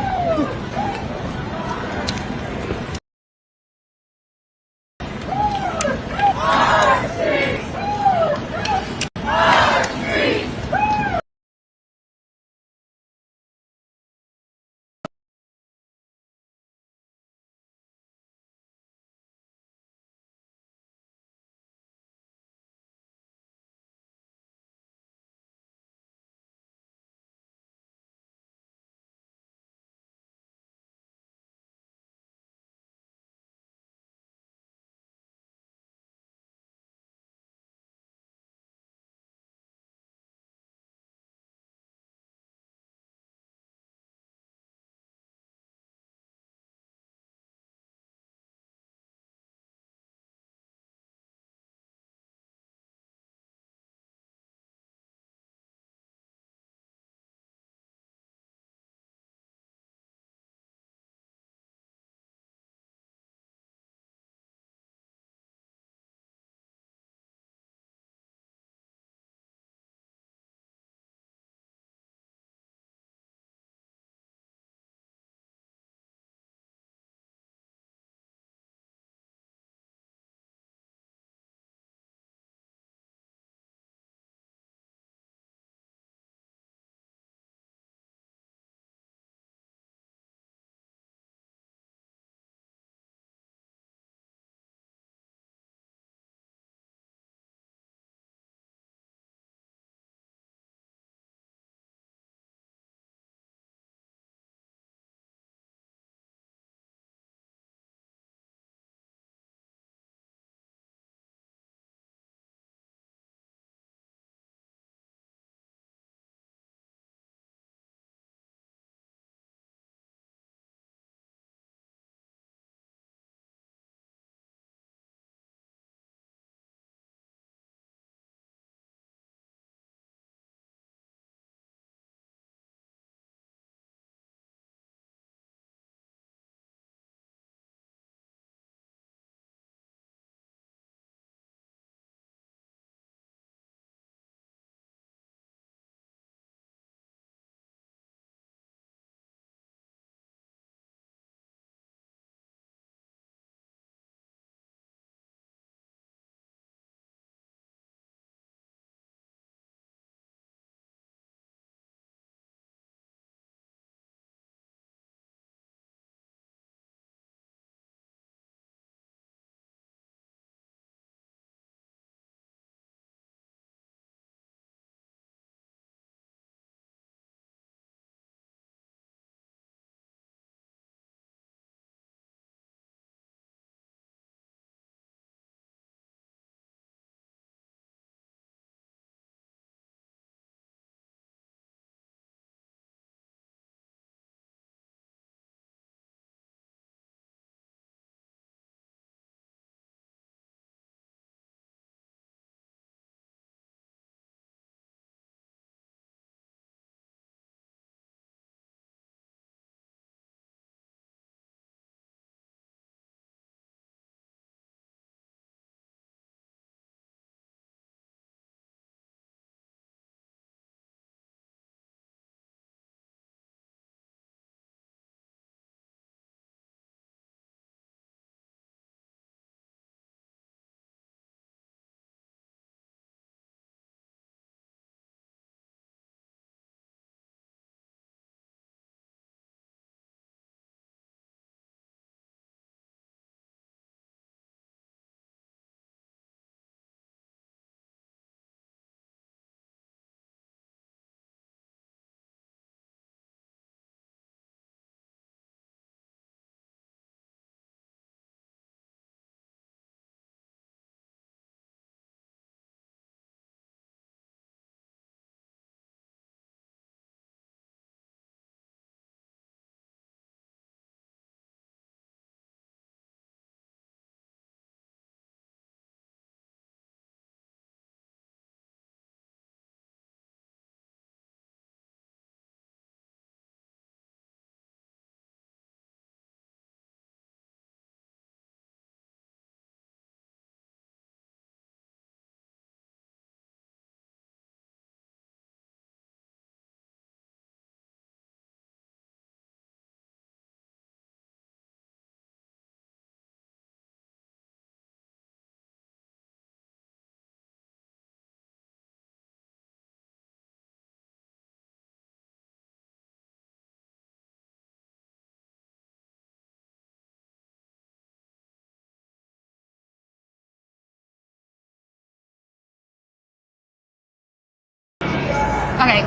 Okay.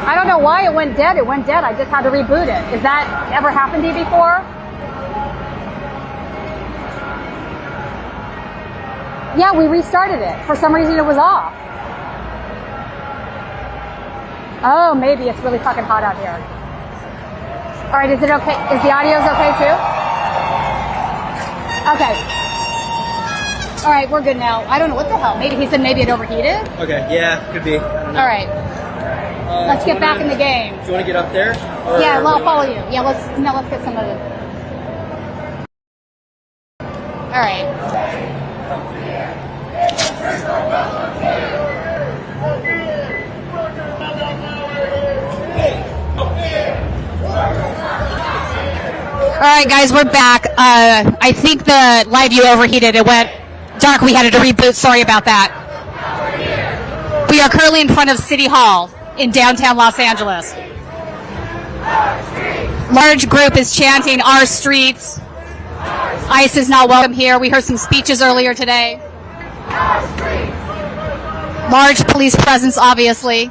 I don't know why it went dead. It went dead. I just had to reboot it. Has that ever happened to you before? Yeah, we restarted it. For some reason it was off. Oh, maybe it's really fucking hot out here. All right, is it okay? Is the audio's okay too? Okay. All right, we're good now. I don't know what the hell. Maybe he said maybe it overheated. Okay, yeah, could be. All right. Let's get back in the game. Do you want to get up there? Yeah, I'll follow you. Yeah, let's get some of it. All right. All right, guys, we're back. I think the live view overheated. It went dark. We had to reboot. Sorry about that. We are currently in front of City Hall in downtown Los Angeles. Large group is chanting "Our streets." ICE is not welcome here. We heard some speeches earlier today. Large police presence, obviously.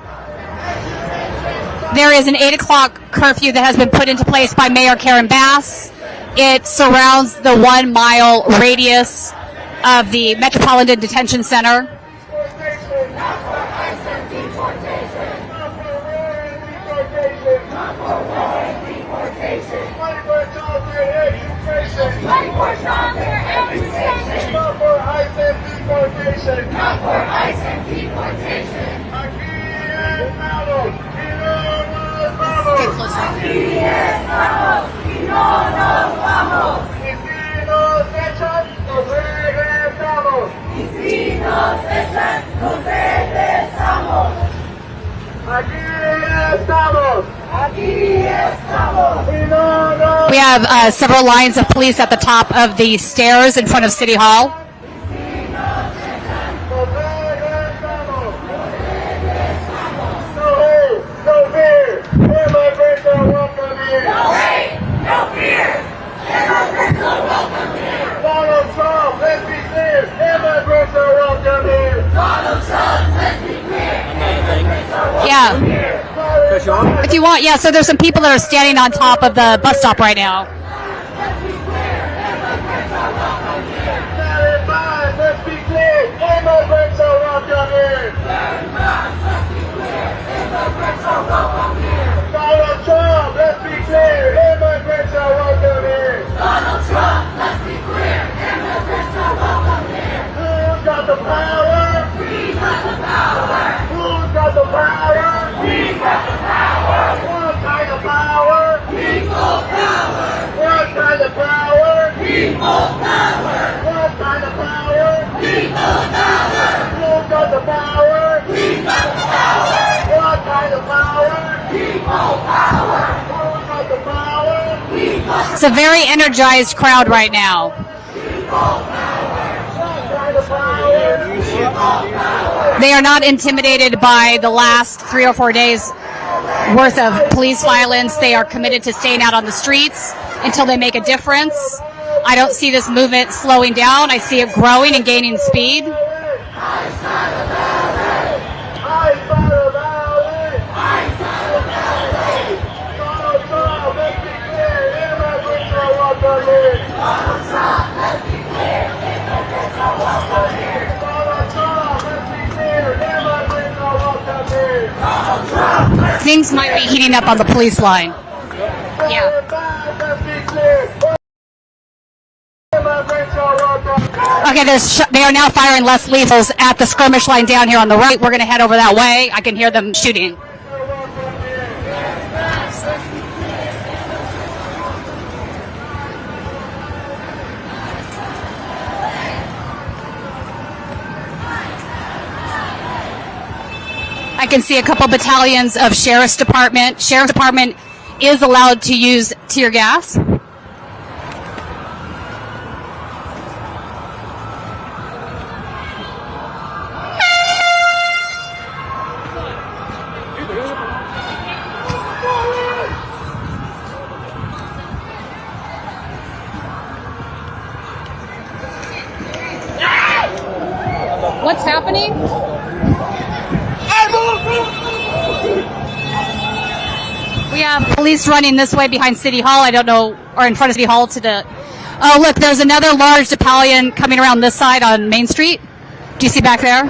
There is an 8 o'clock curfew that has been put into place by Mayor Karen Bass. It surrounds the 1 mile radius of the Metropolitan Detention Center. Get closer. We have several lines of police at the top of the stairs in front of City Hall. Yeah. If you want, yeah, so there's some people that are standing on top of the bus stop right now. Donald Trump, let's be clear, immigrants are welcome here. Donald Trump, let's be clear, immigrants are welcome here. Who's got the power? We got the power. Who's got the power? We got the power. What kind of power? People power. What kind of power? People power. What kind of power? People power. Who's got the power? We got the power. What kind of power? People power. Who's got the power? It's a very energized crowd right now. They are not intimidated by the last 3 or 4 days worth of police violence. They are committed to staying out on the streets until they make a difference. I don't see this movement slowing down. I see it growing and gaining speed. Things might be heating up on the police line. Yeah. Okay, they are now firing less lethals at the skirmish line down here on the right. We're going to head over that way. I can hear them shooting. I can see a couple battalions of Sheriff's Department. Sheriff's Department is allowed to use tear gas. me? We have police running this way behind City Hall. I don't know, or in front of City Hall to the... Oh, look, there's another large battalion coming around this side on Main Street. Do you see back there?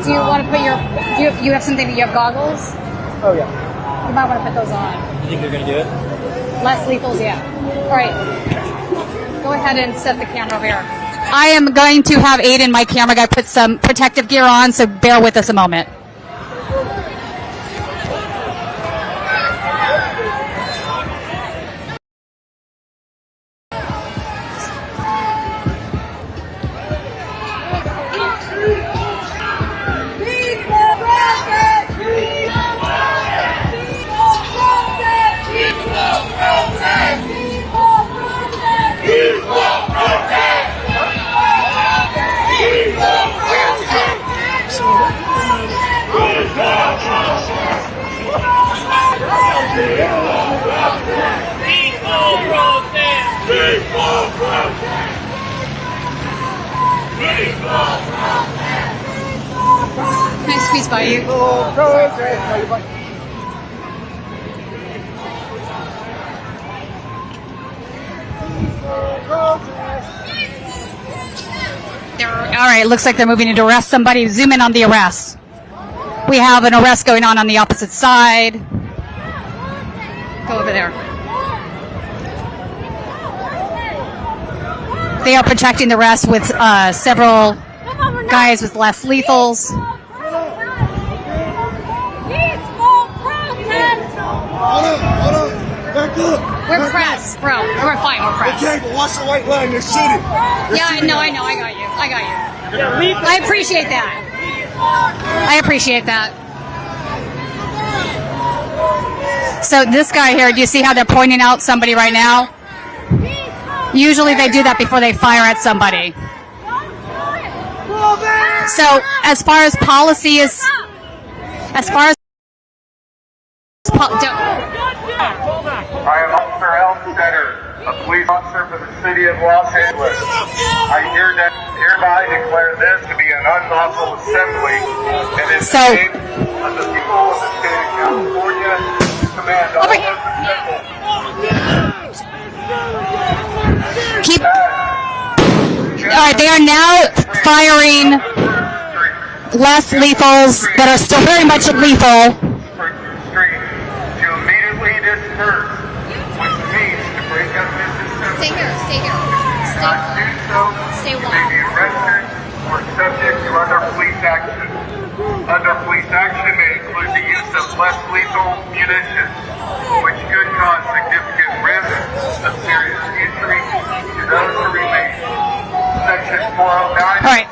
Do you want to put your... You have something... You have goggles? Oh, yeah. You might want to put those on. You think they're going to do it? Less lethals, yeah. All right. Go ahead and set the camera over here. I am going to have Aiden, my camera guy, put some protective gear on, so bear with us a moment. Can I squeeze by you? All right, looks like they're moving in to arrest somebody. Zoom in on the arrest. We have an arrest going on the opposite side. Go over there. They are protecting the rest with several guys with less lethals. We're pressed, bro. We're fine. We're pressed. Okay, but watch the white line. They're shooting. Yeah, I know. I got you. I appreciate that. So this guy here, do you see how they're pointing out somebody right now? Usually they do that before they fire at somebody. So as far as policy is, I am Officer Elmstetter, a police officer for the city of Los Angeles. I hereby declare this to be an unlawful assembly and in the name of the people of the state of California, command all of all right, they are now firing less lethals that are still very much lethal. Stay here. Stay warm. May be arrested or subject to other police action. Other police action may include the use of less lethal munitions, which could cause significant risk of serious injury to those who remain. Section 409. All right.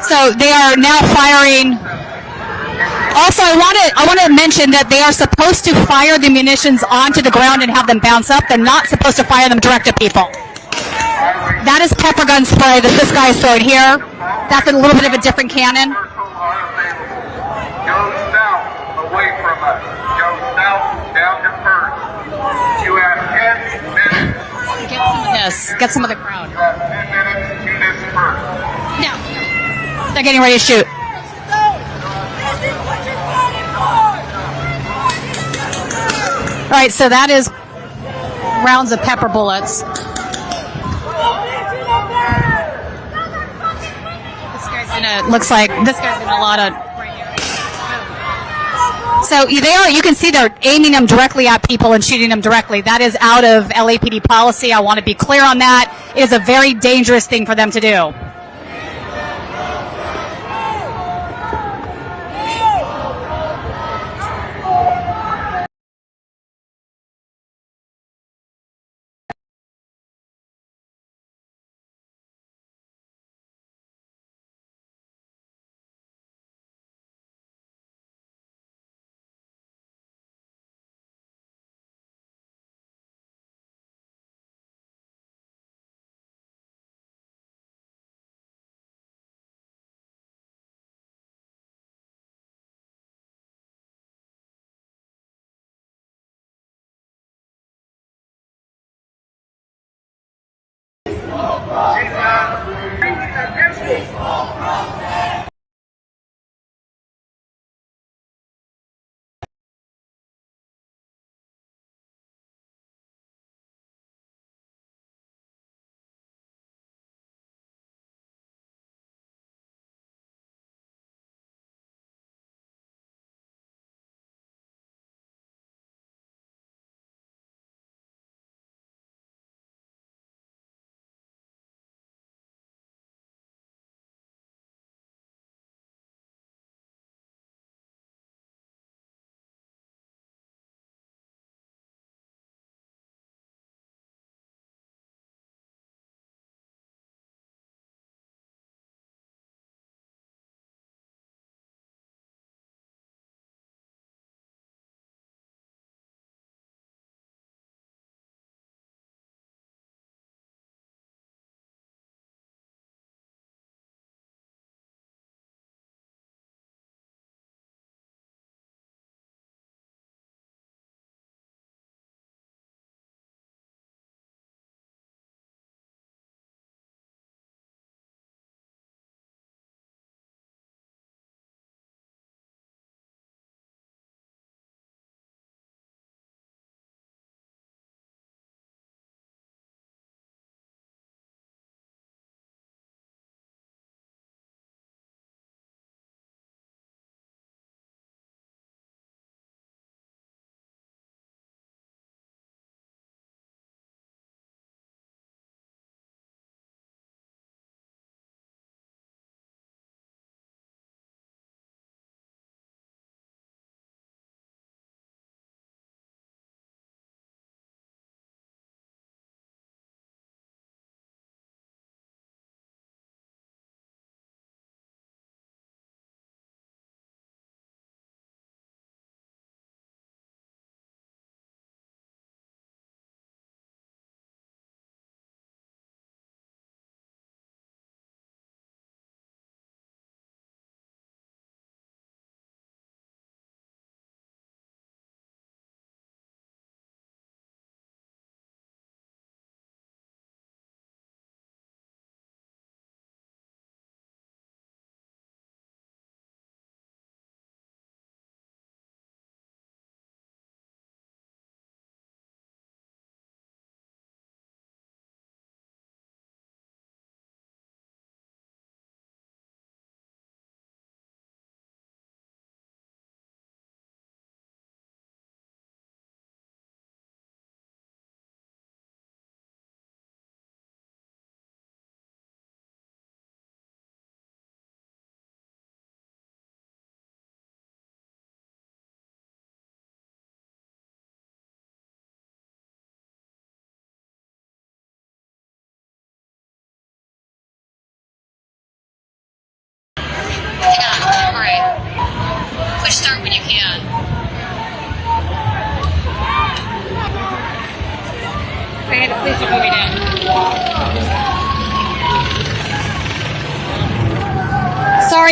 So they are now firing. Also, I want to mention that they are supposed to fire the munitions onto the ground and have them bounce up. They're not supposed to fire them direct at people. That is pepper gun spray that this guy is throwing here. That's a little bit of a different cannon. Go south, away from us. Go south, down to Berg. You have 10 minutes. Get some of this. Get some of the crowd. You have 10 minutes to disperse. Now, they're getting ready to shoot. All right, so that is rounds of pepper bullets. Looks like this guy's in a lot of right here. So you can see they're aiming them directly at people and shooting them directly. That is out of LAPD policy. I want to be clear on that. It is a very dangerous thing for them to do.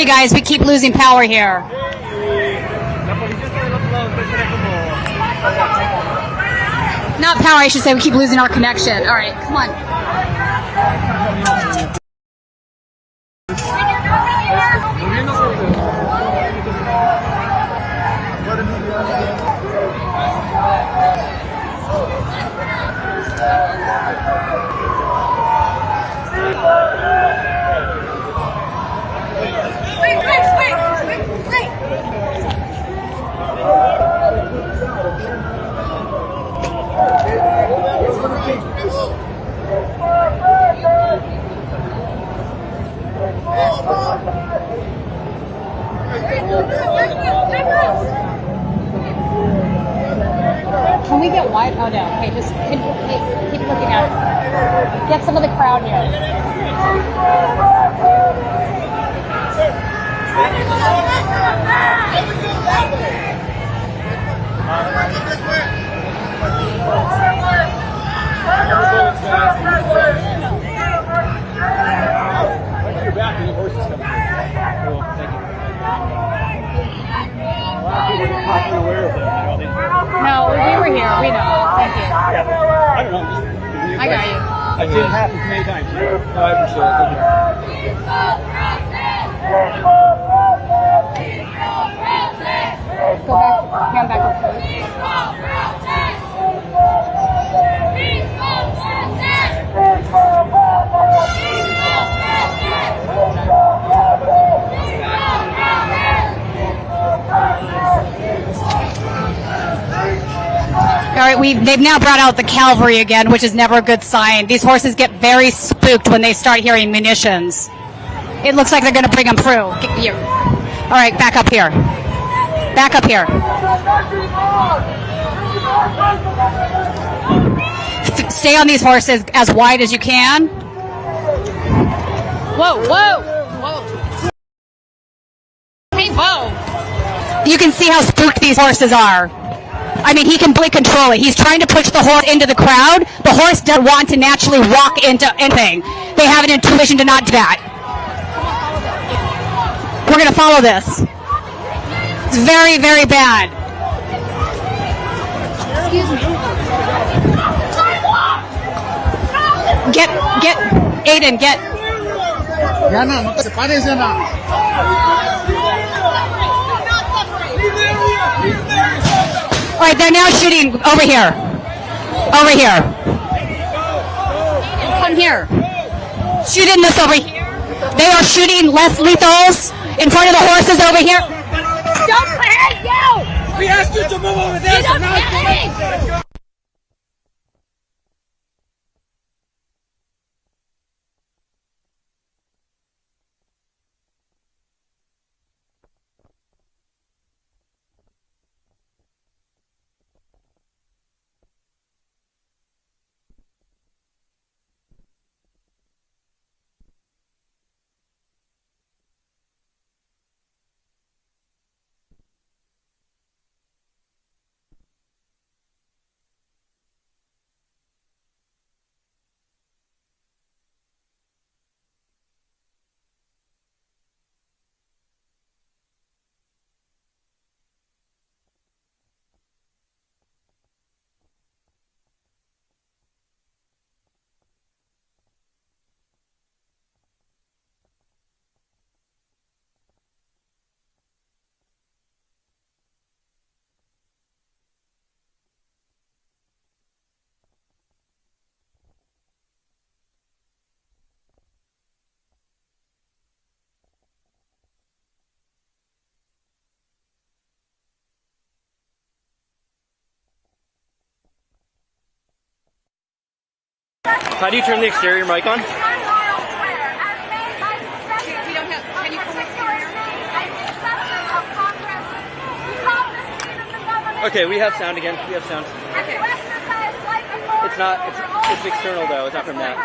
Sorry, guys, we keep losing power here. Not power, I should say. We keep losing our connection. All right, come on. Can we get wide? Oh no. Okay, just keep looking at it. Get some of the crowd here. No, we were here. We know. Thank you. I don't know. I got you. I've seen it happen many times. No, I appreciate it. Go back. Hand back up, please. All right, they've now brought out the Cavalry again, which is never a good sign. These horses get very spooked when they start hearing munitions. It looks like they're going to bring them through. Here. All right, back up here. Back up here. Stay on these horses as wide as you can. Whoa, whoa, whoa. Hey, whoa. You can see how spooked these horses are. I mean, he can control it. He's trying to push the horse into the crowd. The horse doesn't want to naturally walk into anything. They have an intuition to not do that. We're going to follow this. It's very, very bad. Excuse me. Get, Aiden, get. All right, they're now shooting over here. Over here. Come here. Shooting this over here. They are shooting less lethals in front of the horses over here. Don't hang you! We asked you to move over there, so now let's go. How do you turn the exterior mic on? Okay, we have sound again. We have sound. Okay. It's not. It's external though. It's not from that.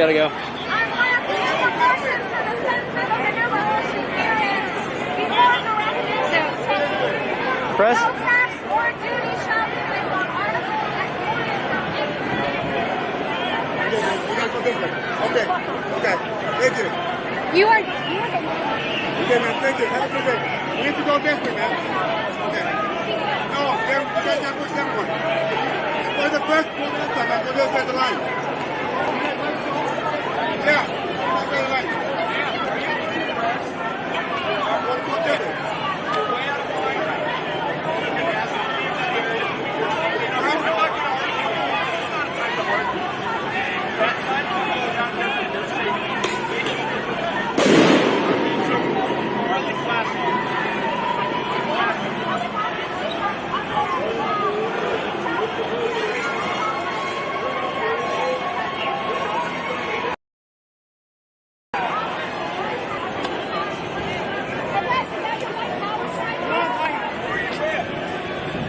gotta go. Press. Okay. Thank you. You are. Okay, man. Thank you. Have a good day. We need to go this way, man. Okay. No, you guys gotta push everyone. For the first, go this side, man. Go this side of the line. Yeah. Go this side of the line. Go this way.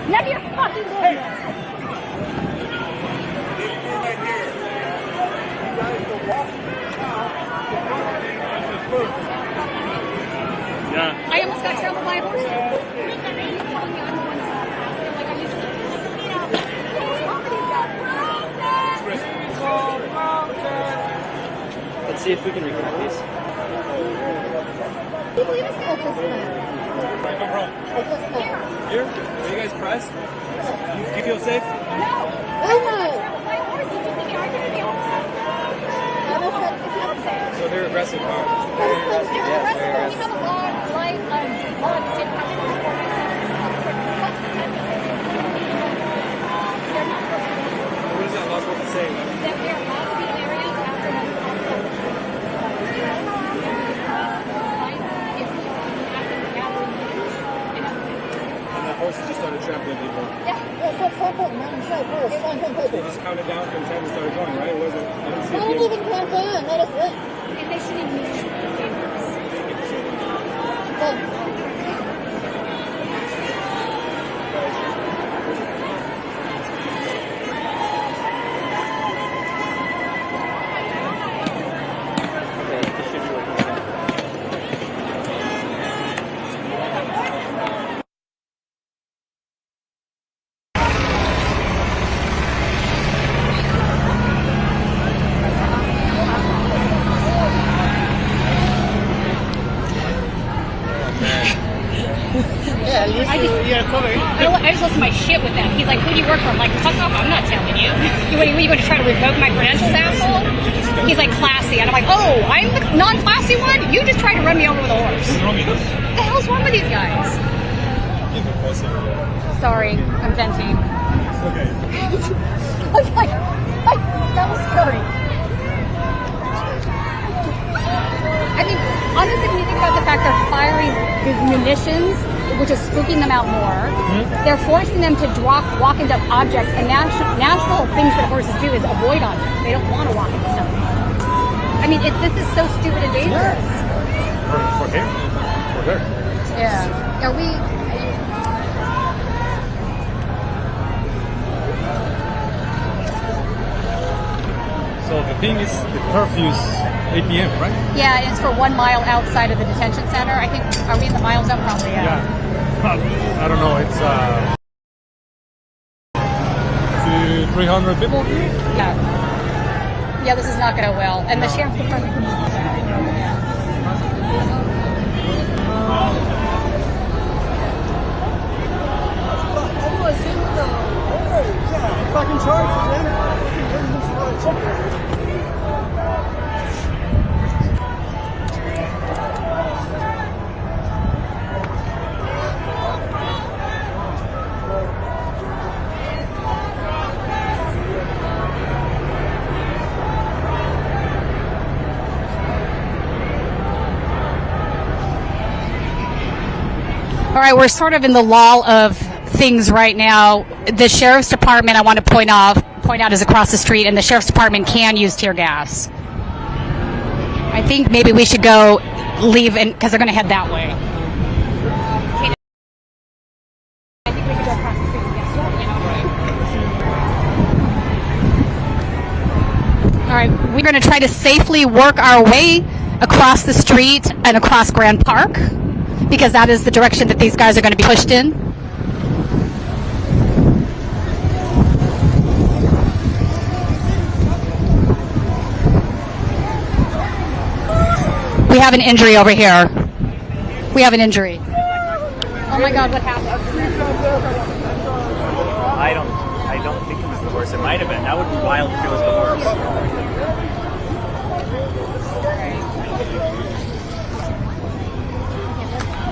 None of your fucking business. Yeah. I almost got trampled by a horse. Let's see if we can record these. Here? Are you guys pressed? You feel safe? So they're aggressive cars. Very aggressive. Yes, very aggressive. What is that law supposed to say? And that horse just started trampling people. They just counted down from 10 and started going, right? It wasn't. I didn't see it. even count down. Let us win. And they shouldn't I just lost my shit with them. He's like, who do you work for? I'm like, fuck off, I'm not telling you. What are you going to try to revoke my credentials, asshole? He's like, classy. And I'm like, oh, I'm the non-classy one? You just tried to run me over with a horse. What the hell's wrong with these guys? Sorry, I'm venting. Okay. That was scary. I mean, honestly, when you think about the fact they're firing these munitions, which is spooking them out more, they're forcing them to walk into objects, and natural things that horses do is avoid objects. They don't want to walk into something. I mean, this is so stupid and dangerous. For him? For her? Yeah. Are we... So the thing is, the curfew's 8 p.m., right? Yeah, and it's for 1 mile outside of the detention center. I think, are we in the mile zone? Probably, yeah. I don't know, it's 300 people? Yeah, this is not going to go well. And the sheriff's department... Fucking charges, man. All right, we're sort of in the lull of things right now. The sheriff's department, I want to point out, is across the street, and the sheriff's department can use tear gas. I think maybe we should go leave, because they're going to head that way. I think we could go across the street. All right. We're going to try to safely work our way across the street and across Grand Park, because that is the direction that these guys are going to be pushed in. We have an injury over here. We have an injury. Oh my God, what happened? I don't think it was the horse. It might have been. That would be wild if it was the horse.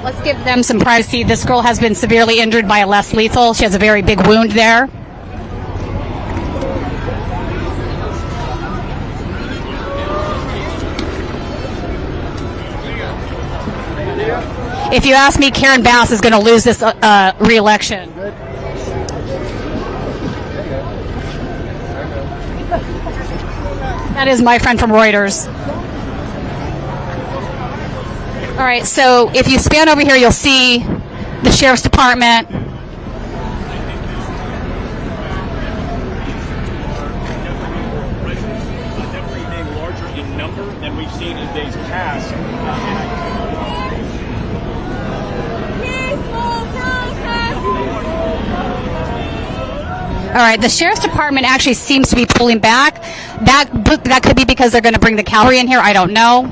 Let's give them some privacy. This girl has been severely injured by a less lethal. She has a very big wound there. If you ask me, Karen Bass is going to lose this re-election. That is my friend from Reuters. All right, so if you span over here, you'll see the Sheriff's Department. Definitely being larger in number than we've seen in days past. All right, the Sheriff's Department actually seems to be pulling back. That could be because they're going to bring the cavalry in here. I don't know.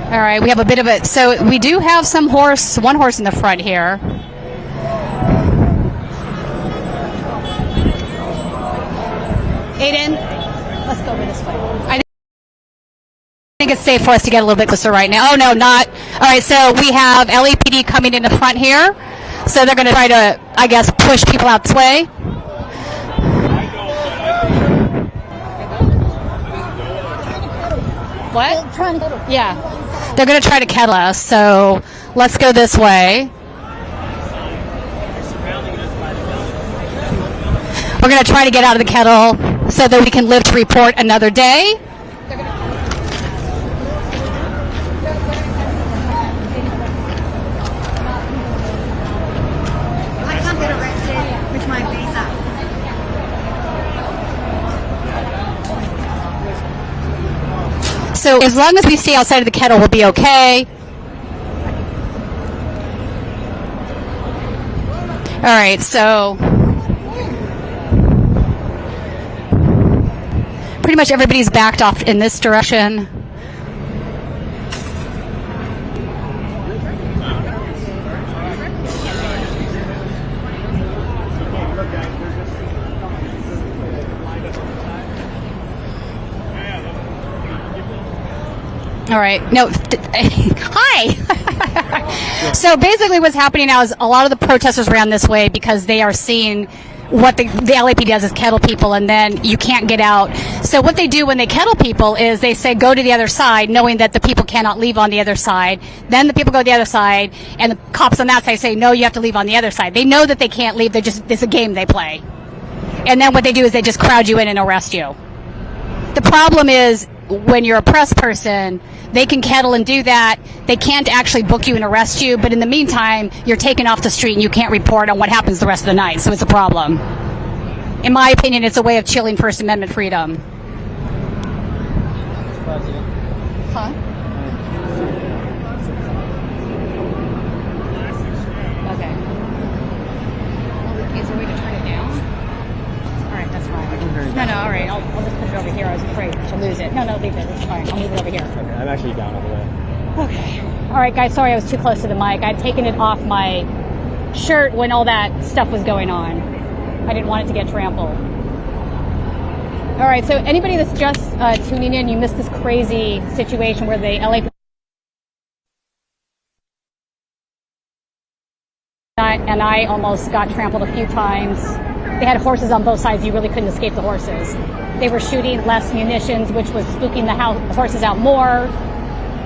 All right, we have a bit of it. So we do have one horse in the front here. Aiden, let's go over this way. I think it's safe for us to get a little bit closer right now. Oh, no, not. All right, so we have LAPD coming in the front here. So they're going to try to, I guess, push people out this way. What? Yeah. They're going to try to kettle us, so let's go this way. We're going to try to get out of the kettle so that we can live to report another day. I can't get arrested with my visa. So as long as we stay outside of the kettle, we'll be okay. All right, so pretty much everybody's backed off in this direction. All right. No. Hi. So basically what's happening now is a lot of the protesters ran this way because they are seeing what the LAPD does is kettle people, and then you can't get out. So what they do when they kettle people is they say go to the other side, knowing that the people cannot leave on the other side. Then the people go to the other side, and the cops on that side say, no, you have to leave on the other side. They know that they can't leave. It's a game they play. And then what they do is they just crowd you in and arrest you. The problem is when you're a press person, they can kettle and do that. They can't actually book you and arrest you, but in the meantime, you're taken off the street and you can't report on what happens the rest of the night, so it's a problem. In my opinion, it's a way of chilling First Amendment freedom. Huh? Okay. Is there a way to turn it down? All right, that's fine. No, all right. I'll just put it over here. I was afraid to lose it. No, leave it. It's fine. I'll move it over here. Okay, I'm actually down all the way. Okay. All right, guys. Sorry, I was too close to the mic. I'd taken it off my shirt when all that stuff was going on. I didn't want it to get trampled. All right. So anybody that's just tuning in, you missed this crazy situation where the LA and I almost got trampled a few times. They had horses on both sides. You really couldn't escape the horses. They were shooting less munitions, which was spooking the horses out more.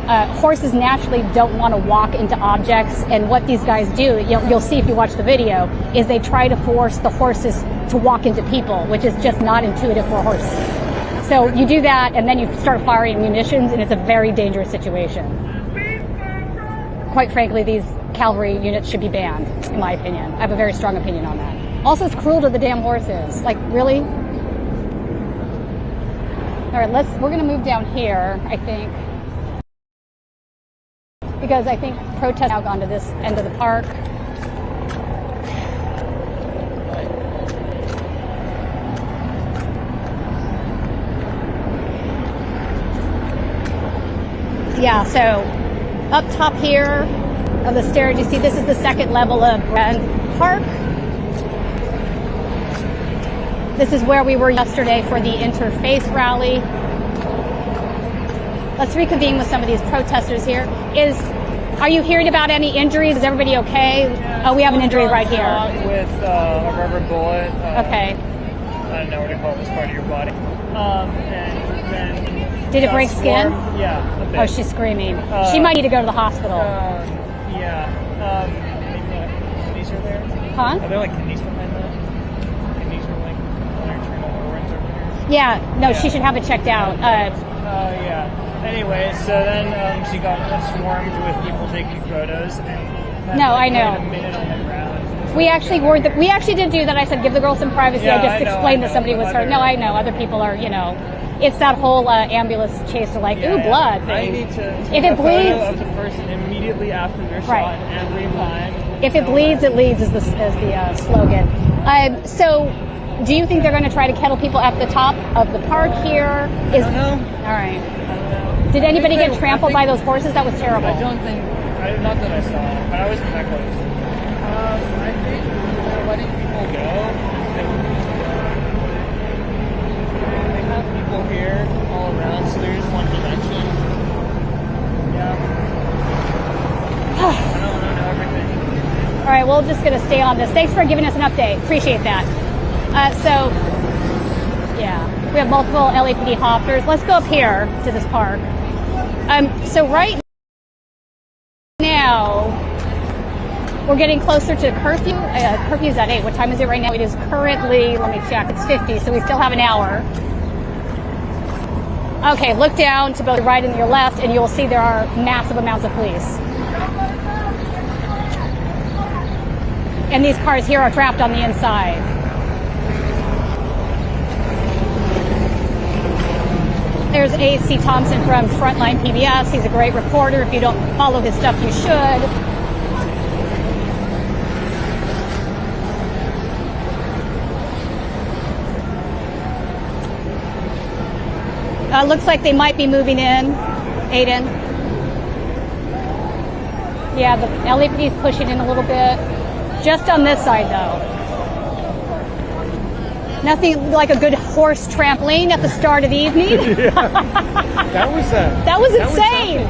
horses naturally don't want to walk into objects, and what these guys do, you'll see if you watch the video, is they try to force the horses to walk into people, which is just not intuitive for a horse. So you do that, and then you start firing munitions, and it's a very dangerous situation. Quite frankly, these cavalry units should be banned, in my opinion. I have a very strong opinion on that. Also, it's cruel to the damn horses. Like, really? All right, we're going to move down here, I think, because I think protests have now gone to this end of the park. Yeah, so up top here of the stairs, you see this is the second level of Grand Park. This is where we were yesterday for the interfaith rally. Let's reconvene with some of these protesters here. Are you hearing about any injuries? Is everybody okay? Oh, we have an injury right here. With a rubber bullet. Okay. I don't know what to call this part of your body. And then did it break skin? Yeah, a bit. Oh, she's screaming. She might need to go to the hospital. Yeah. Maybe kidneys are there. Huh? Are there like kidneys behind that? Kidneys are like internal organs over here. Yeah. No, she should have it checked out. Yeah. Anyway, so then she got swarmed with people taking photos. And no, I know. A minute on the ground. We actually did do that. I said, give the girl some privacy. Yeah, I just explained that somebody was hurt. No, I know. Other people are, it's that whole ambulance chase to blood thing. I need to if it bleeds, photo of the person immediately after they're shot every time. If it bleeds, it leads is the slogan. So, do you think they're going to try to kettle people at the top of the park here? I don't know. All right. Did anybody get trampled by those horses? That was terrible. I don't think, not that I saw, but I wasn't that close. I think they're letting people go. They have people here all around, so there's one dimension. Yeah. I don't know everything. All right, we're just going to stay on this. Thanks for giving us an update. Appreciate that. We have multiple LAPD hoppers. Let's go up here to this park. So right now, we're getting closer to curfew. Curfew's at 8. What time is it right now? It is currently, let me check, it's 50, so we still have an hour. Okay, look down to both your right and your left, and you'll see there are massive amounts of police. And these cars here are trapped on the inside. There's A.C. Thompson from Frontline PBS. He's a great reporter. If you don't follow his stuff, you should. Looks like they might be moving in. Aiden. Yeah, the LAPD is pushing in a little bit. Just on this side, though. Nothing like a good horse trampoline at the start of the evening. That was insane.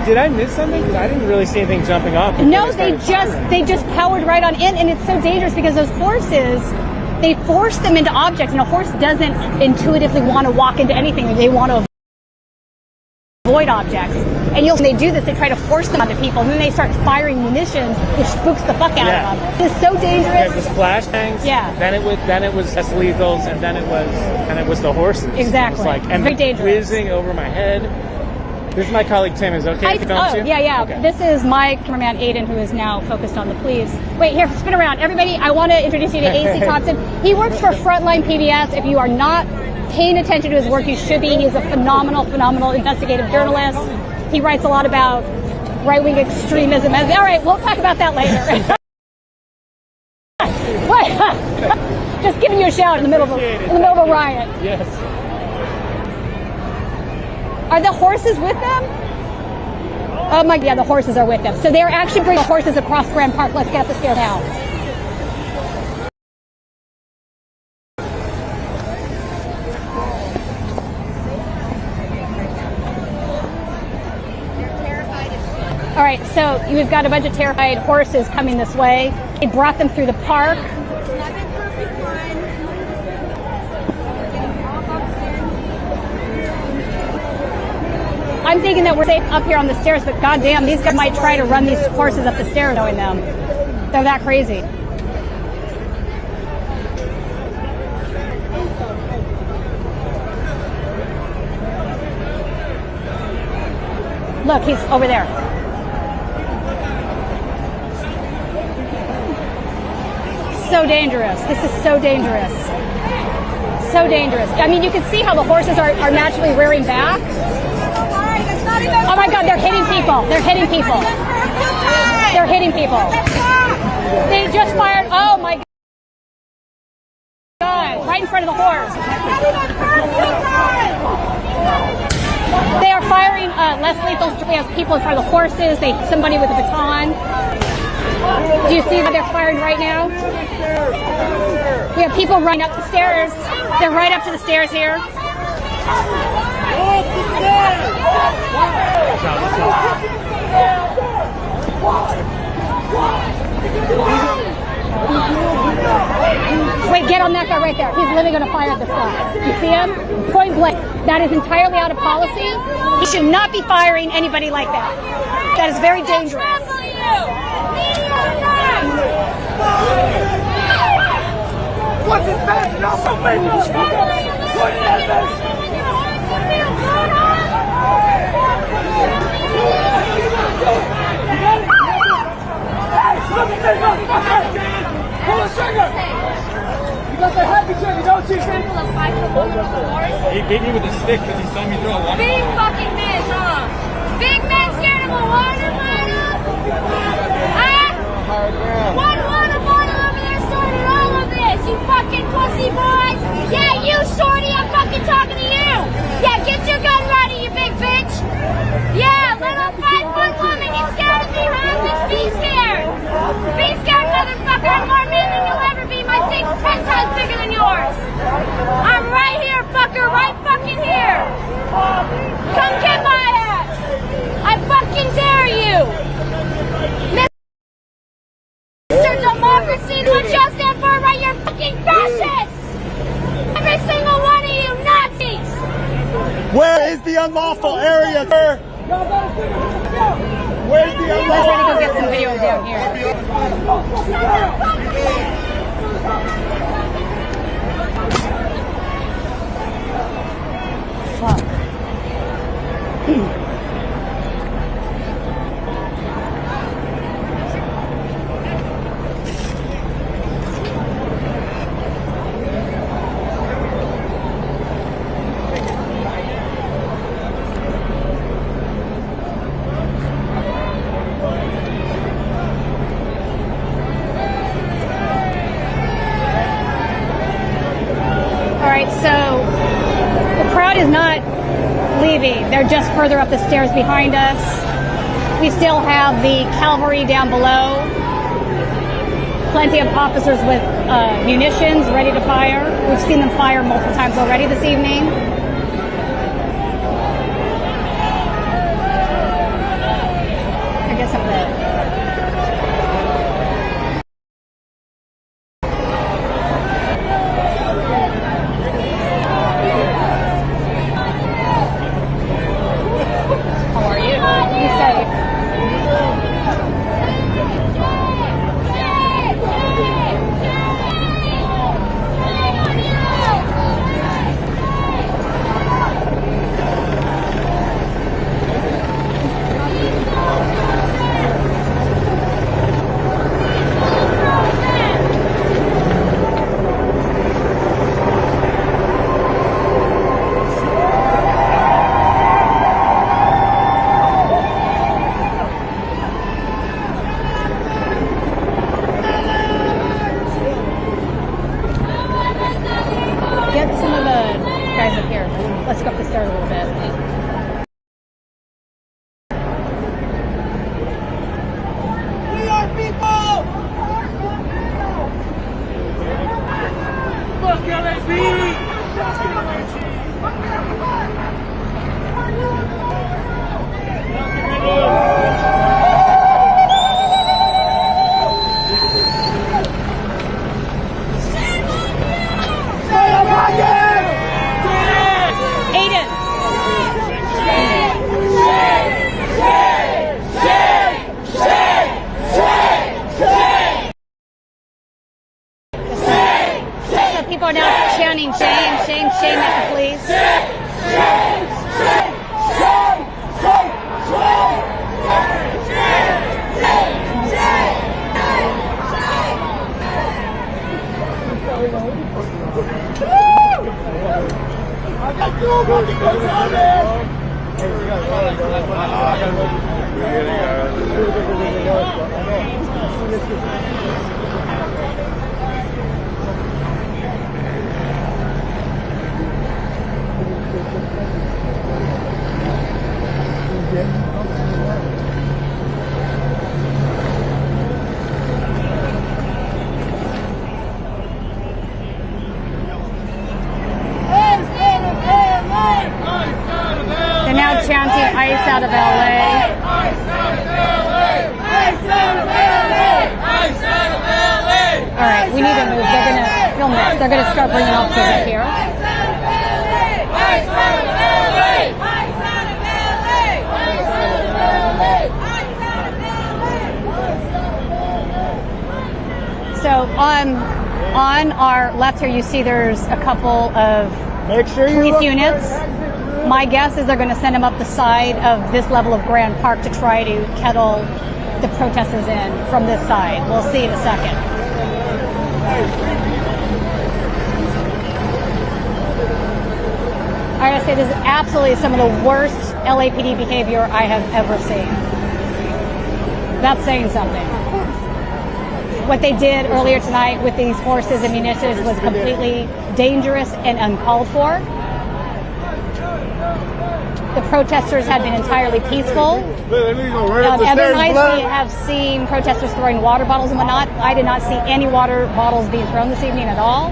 Did I miss something? Because I didn't really see anything jumping off. No, they just powered right on in, and it's so dangerous because those horses, they force them into objects, and a horse doesn't intuitively want to walk into anything. They want to avoid objects. And when they do this, they try to force them onto people, and then they start firing munitions, which spooks the fuck out of them. It's so dangerous. Yeah, it was flashbangs. Yeah. Then it was lethals, and then it was the horses. Exactly. And very dangerous. Whizzing over my head. This is my colleague Tim. Is it okay if he films you? Yeah. Okay. This is my cameraman Aiden, who is now focused on the police. Wait, here, spin around, everybody. I want to introduce you to A.C. Thompson. He works for Frontline PBS. If you are not paying attention to his work, you should be. He's a phenomenal investigative journalist. He writes a lot about right-wing extremism. All right, we'll talk about that later. Just giving you a shout in the middle of a riot. Yes. Are the horses with them? Oh my, yeah, the horses are with them. So they're actually bringing the horses across Grand Park. Let's get up the stairs now. All right, so we've got a bunch of terrified horses coming this way. They brought them through the park. I'm thinking that we're safe up here on the stairs, but goddamn, these guys might try to run these horses up the stairs knowing them. They're that crazy. Look, he's over there. So dangerous. This is so dangerous. So dangerous. I mean, you can see how the horses are naturally rearing back. Oh my God, they're hitting people. They're hitting people. They're hitting people. They just fired. Oh my God. Right in front of the horse. They are firing less lethal. We have people in front of the horses. Somebody with a baton. Do you see that they're firing right now? We have people running up the stairs. They're right up to the stairs here. Wait, get on that guy right there. He's literally going to fire at this guy. You see him? Point blank. That is entirely out of policy. He should not be firing anybody like that. That is very dangerous. What's his name? No, baby. What's his name? Pull the trigger! You got that happy trigger, don't you? He beat me with a stick because he saw me throw a water. Big fucking man, huh? Big man scared of a water bottle? Huh? One water bottle over there started all of this, you fucking pussy boys! Yeah, you, shorty, I'm fucking talking to you! Yeah, get your gun ready, you big bitch! Yeah, little 5-foot woman, you scared of me, huh? Just be scared! Be scared, motherfucker! I'm more man than you'll ever be! My dick's 10 times bigger than yours! I'm right here, fucker! Right fucking here! Come get my ass! I fucking dare you! Mr. Democracy, what you stand for, right? You're fucking fascists! Every single one of you Nazis! Where is the unlawful area, sir? Where's the unlawful area? We're trying to go get some video down here. Fuck. So the crowd is not leaving. They're just further up the stairs behind us. We still have the Cavalry down below. Plenty of officers with munitions ready to fire. We've seen them fire multiple times already this evening. I guess I'm the... Let's go up the stairs a little bit. We are people! Fuck LSP! people are now chanting shame, shame, shame at the police. They're now chanting ICE out of LA. All right, we need to move. They're going to film this. They're going to start bringing officers up here. So on our left here, you see there's a couple of police units. My guess is they're going to send them up the side of this level of Grand Park to try to kettle the protesters in from this side. We'll see in a second. I gotta say, this is absolutely some of the worst LAPD behavior I have ever seen. That's saying something. What they did earlier tonight with these horses and munitions was completely dangerous and uncalled for. The protesters had been entirely peaceful. Other nights we have seen protesters throwing water bottles and whatnot. I did not see any water bottles being thrown this evening at all.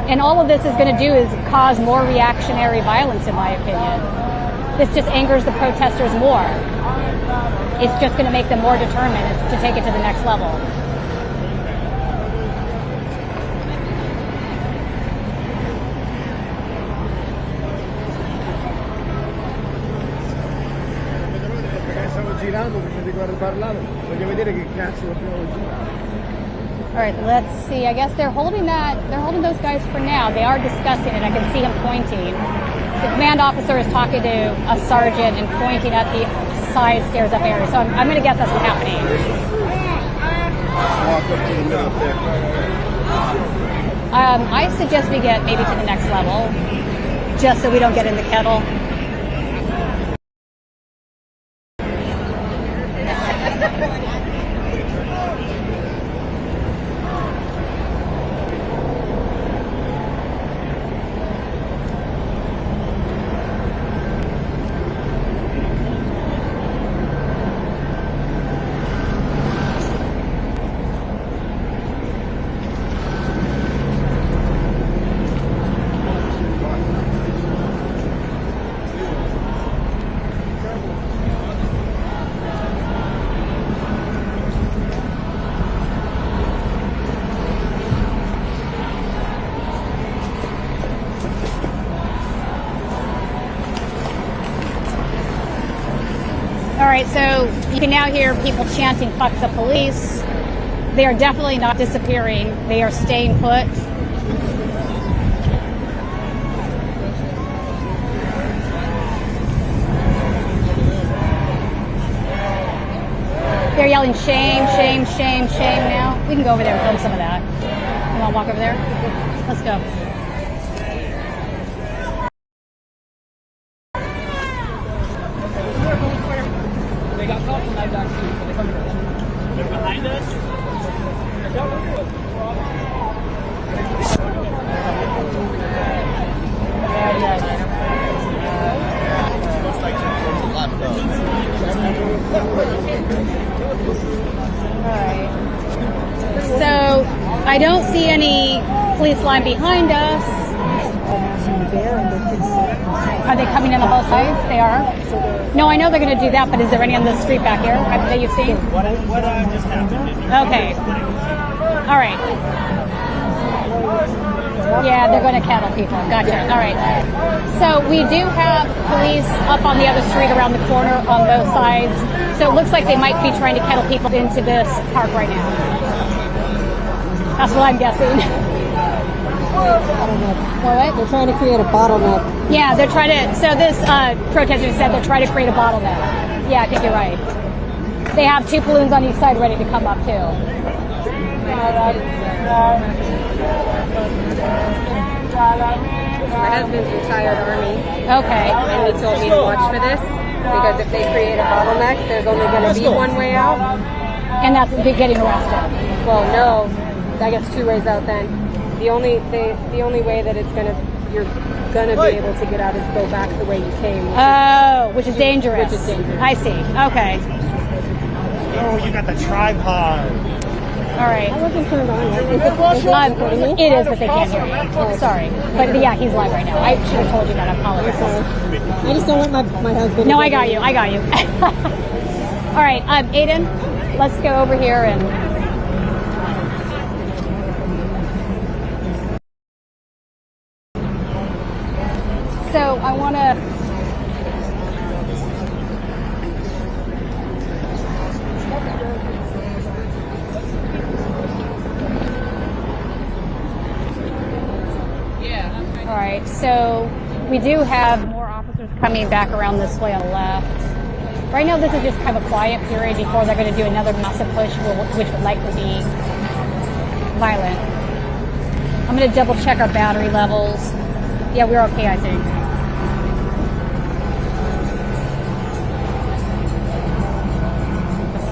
And all of this is going to do is cause more reactionary violence, in my opinion. This just angers the protesters more. It's just going to make them more determined to take it to the next level. All right, let's see. I guess they're holding those guys for now. They are discussing it. I can see him pointing. The command officer is talking to a sergeant and pointing at the side stairs up area. So I'm going to guess that's what's happening. I suggest we get maybe to the next level, just so we don't get in the kettle. So you can now hear people chanting "fuck the police." They are definitely not disappearing. They are staying put. They're yelling shame, shame, shame, shame now. We can go over there and film some of that. You want to walk over there? Let's go. They're behind us. Alright. So I don't see any police line behind us. Are they coming in on both sides? They are. No, I know they're going to do that, but is there any on the street back here that you've seen? What just happened? Okay. All right. Yeah, they're going to kettle people. Gotcha. All right. So we do have police up on the other street around the corner on both sides. So it looks like they might be trying to kettle people into this park right now. That's what I'm guessing. What? They're trying to create a bottleneck. Yeah, they're trying to. So this protester said they're trying to create a bottleneck. Yeah, I think you're right. They have 2 balloons on each side ready to come up too. My husband's retired Army. Okay. And he told me to watch for this because if they create a bottleneck, there's only going to be one way out. And that's getting arrested. Well, no. I guess 2 ways out then. The only way that you're gonna be able to get out is go back the way you came. Which is dangerous. Which is dangerous. I see. Okay. Oh, you got the tripod. All right. I wasn't turned on. It is, but they can't hear you. Sorry. But yeah, he's live right now. I should have told you that. I apologize. I just don't want my husband. No, I got you. I got you. All right, Aiden, let's go over here and. So I want to. All right, so we do have more officers coming back around this way on the left. Right now, this is just kind of a quiet period before they're going to do another massive push, which would likely be violent. I'm going to double check our battery levels. Yeah, we're okay, I think.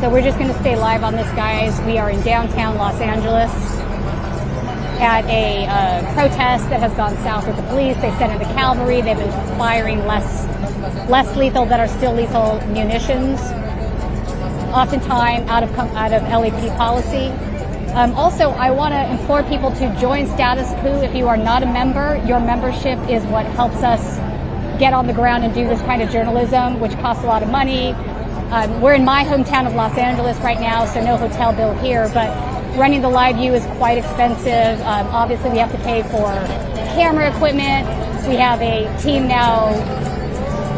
So we're just going to stay live on this, guys. We are in downtown Los Angeles at a protest that has gone south with the police. They sent in the Cavalry. They've been firing less lethal that are still lethal munitions, oftentimes out of LAP policy. Also, I want to implore people to join Status Coup. If you are not a member, your membership is what helps us get on the ground and do this kind of journalism, which costs a lot of money. We're in my hometown of Los Angeles right now, so no hotel bill here, but running the live view is quite expensive. Obviously, we have to pay for camera equipment. We have a team now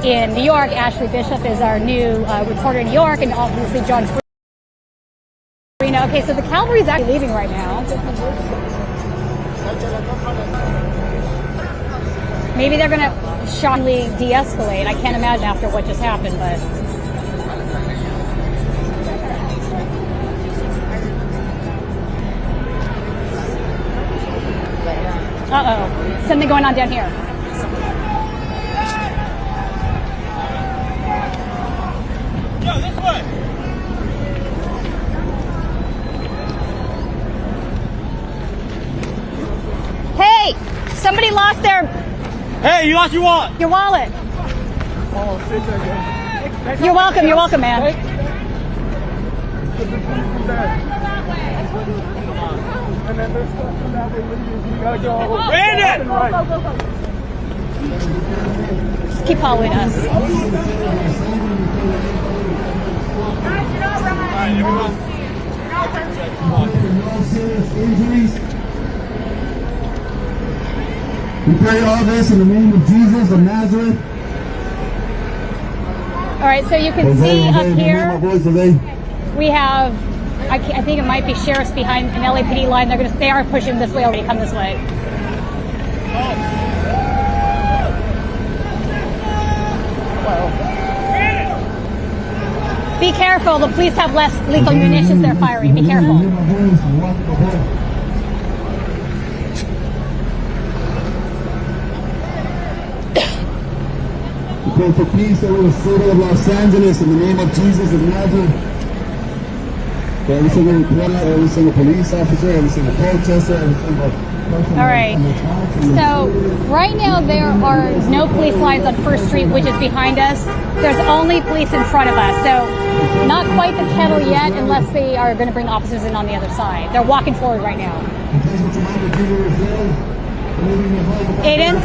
in New York. Ashley Bishop is our new reporter in New York, and obviously John Farina. Okay, so the Cavalry is actually leaving right now. Maybe they're going to shockingly de-escalate. I can't imagine after what just happened, but... Uh-oh. Something going on down here. Yo, this way. Hey! Somebody lost their... Hey, you lost your wallet. Your wallet. Oh, shit, You're welcome, man. And then there's stuff that they leave. You gotta go. Brandon! Just keep following us. We pray all this in the name of Jesus of Nazareth. All right, so you can see up here, we have, I think it might be sheriffs behind an LAPD line. They are pushing this way already. Come this way. Whoa. Be careful. The police have less lethal munitions they're firing. Be careful. We pray for peace over the city of Los Angeles in the name of Jesus of Nazareth. For every single reporter, every single police officer, every single protester, every single person. All right. So right now there are no police lines on First Street, which is behind us. There's only police in front of us. So not quite the kettle yet, unless they are going to bring officers in on the other side. They're walking forward right now. Aiden?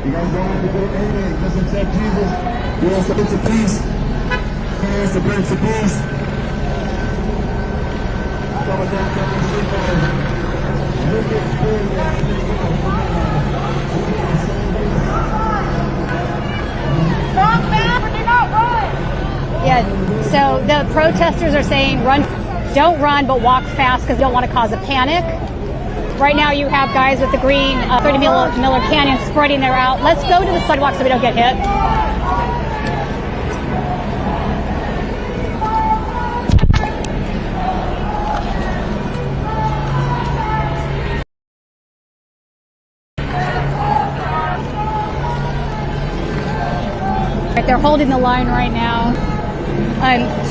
You guys don't have to do anything, just accept Jesus. He wants to bring to peace. He wants to bring to peace. Yeah, so the protesters are saying don't run, but walk fast because they don't want to cause a panic. Right now you have guys with the green 30 Miller Canyon spreading their out. Let's go to the sidewalk so we don't get hit. They're holding the line right now.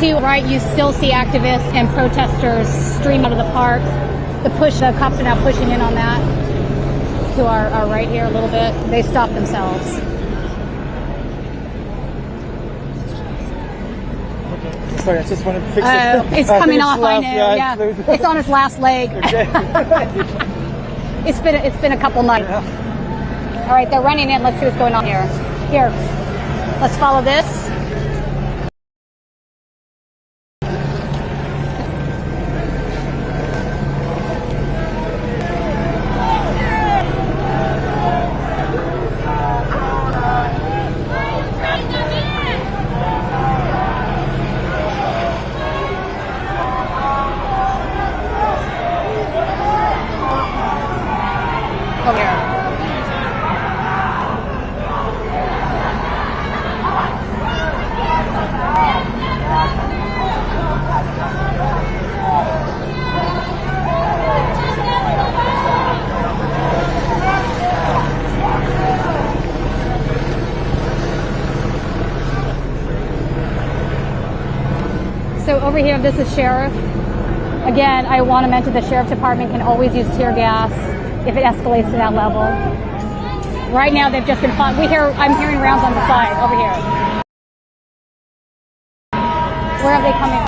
To right, you still see activists and protesters stream out of the park. The cops are now pushing in on that. To our right here a little bit. They stopped themselves. Sorry, I just wanted to fix it. It's coming off, I know, yeah. It's on its last leg. It's been a couple nights. Yeah. All right, they're running in. Let's see what's going on here. Here, let's follow this. So over here, this is Sheriff. Again, I want to mention the Sheriff's Department can always use tear gas if it escalates to that level. Right now, they've just been fought. I'm hearing rounds on the side over here. Where are they coming?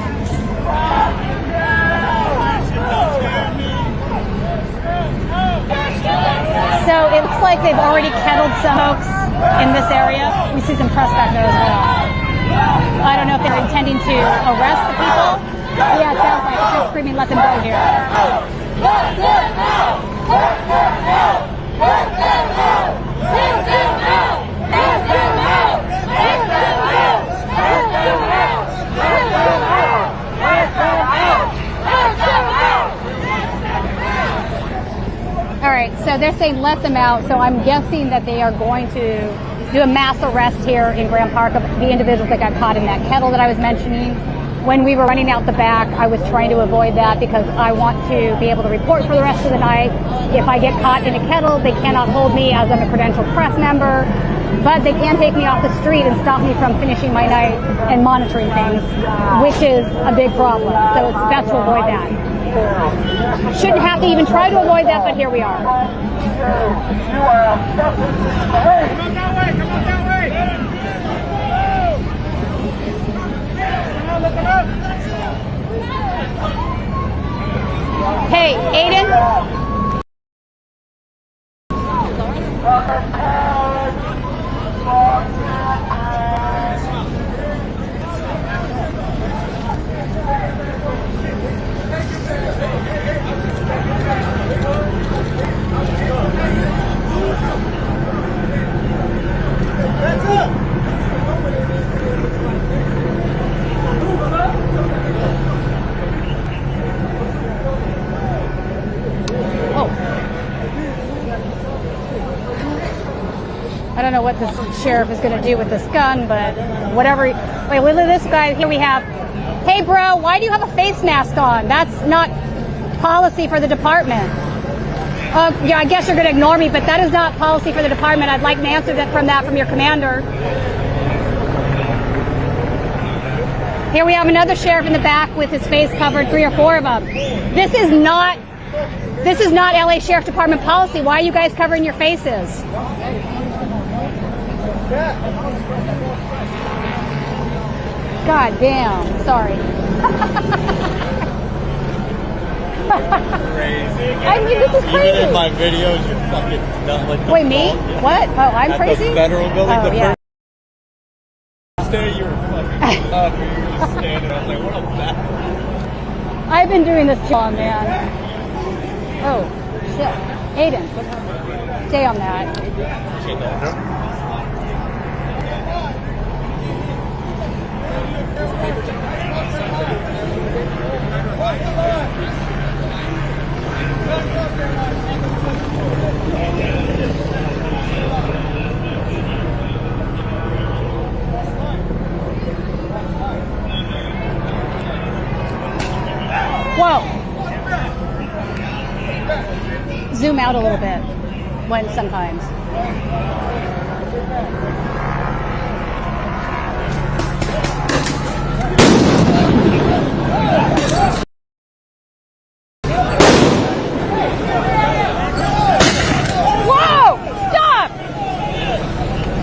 So it looks like they've already kettled some folks in this area. We see some press back there as well. I don't know if they're intending to arrest the people. Yeah, it sounds like they're screaming, let them go here. Let them out! Let them out! Let them out! Let them out! Let them out! Let them out! Let them out! Let them out! Let them out! Let them out! All right, so they're saying let them out, so I'm guessing that they are going to do a mass arrest here in Graham Park of the individuals that got caught in that kettle that I was mentioning. When we were running out the back, I was trying to avoid that because I want to be able to report for the rest of the night. If I get caught in a kettle, they cannot hold me as I'm a credentialed press member, but they can take me off the street and stop me from finishing my night and monitoring things, which is a big problem. So it's best to avoid that. Shouldn't have to even try to avoid that, but here we are. Hey, Aiden? I don't know what this sheriff is going to do with this gun, but whatever. Wait, look at this guy. Here we have, hey bro, why do you have a face mask on? That's not policy for the department. Yeah, I guess you're going to ignore me, but that is not policy for the department. I'd like an answer from your commander. Here we have another sheriff in the back with his face covered, 3 or 4 of them. This is not LA Sheriff Department policy. Why are you guys covering your faces? God damn. Sorry. Crazy. I mean, this is crazy. Even in my videos, you're fucking not like. Wait, me? What? Oh, I'm at crazy? The federal building. Oh, the yeah. first day you were fucking up. You were just standing. I was like, what a bastard. I've been doing this too long, man. Oh, shit. Aiden, stay on that. Whoa. Zoom out a little bit when sometimes. Whoa! Stop!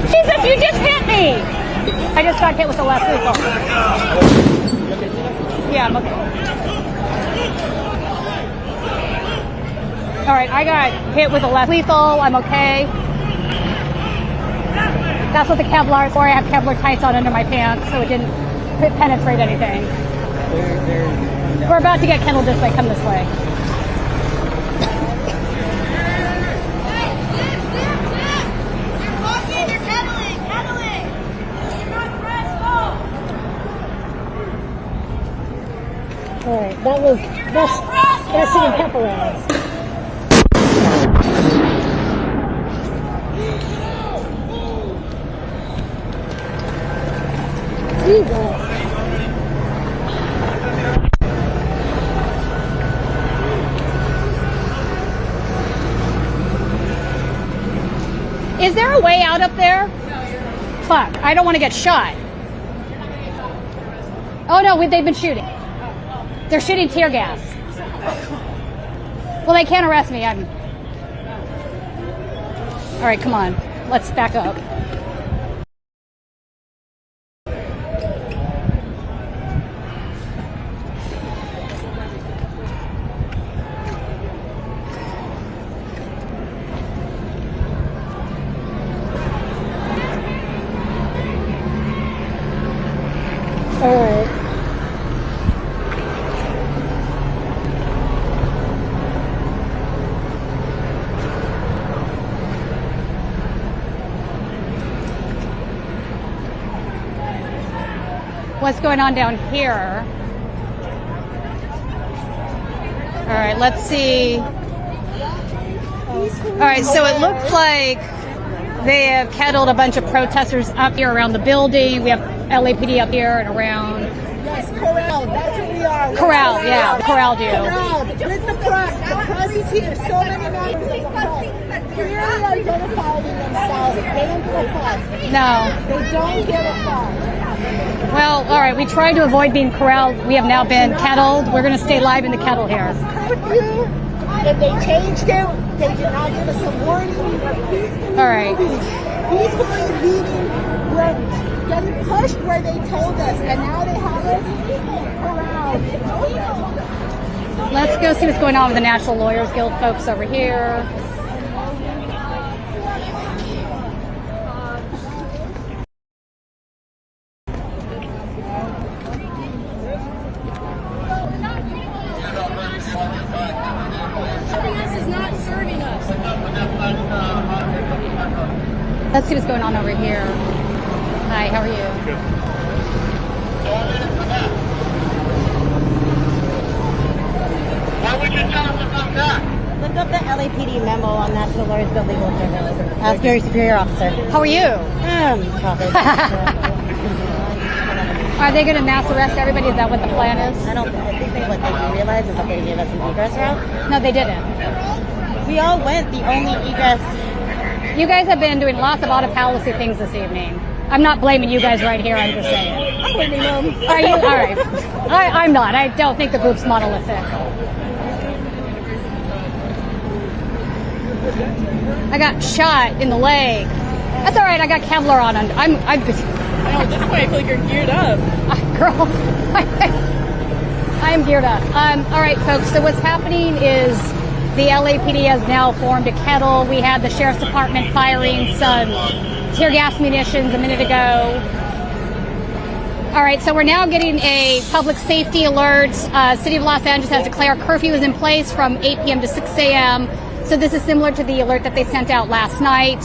Jesus, you just hit me! I just got hit with the left lethal. Yeah, I'm okay. All right, I got hit with a left lethal. I'm okay. That's what the Cavalry is for. I have Kevlar tights on under my pants, so it didn't penetrate anything. We're about to get kettled this way. Come this way. You're kettling. You're not pressed. All right, that's shooting pepper rounds. Is there a way out up there? Fuck, I don't want to get shot. Oh no, they've been shooting. They're shooting tear gas. Well, they can't arrest me. All right, come on. Let's back up. What's going on down here? All right, let's see. All right, so it looks like they have kettled a bunch of protesters up here around the building. We have LAPD up here and around. Yes, corral. That's what we are. Corral, yeah, the corral do. Corral. With the press. The press is here. So many members of the press clearly identifying themselves. They don't give a fuck. No. They don't give a fuck. Well, all right, we tried to avoid being corralled. We have now been kettled. We're going to stay live in the kettle here. Curfew. If they changed it, they did not give us a warning. All right. Peacefully leaving. We're getting pushed where they told us, and now they have us corralled. Let's go see what's going on with the National Lawyers Guild folks over here. Let's see what's going on over here. Hi, how are you? Good. Why would you tell us to come back? Look up the LAPD memo on National Lawyers Guild Legal Service. Ask your superior officer. How are you? Coffee. Are they going to mass arrest everybody? Is that what the plan is? I think what they do realize is that they gave us an egress route. No, they didn't. We all went the only egress. You guys have been doing lots of out-of-policy things this evening. I'm not blaming you guys right here, I'm just saying. I'm blaming them. Are you? All right. I'm not. I don't think the group's monolithic. I got shot in the leg. That's all right. I got Kevlar on. I'm just... Oh, this way I feel like you're geared up. Girl, I am geared up. All right, folks. So what's happening is the LAPD has now formed a kettle. We had the Sheriff's Department firing some tear gas munitions a minute ago. All right, so we're now getting a public safety alert. City of Los Angeles has declared curfew is in place from 8 p.m. to 6 a.m. So this is similar to the alert that they sent out last night.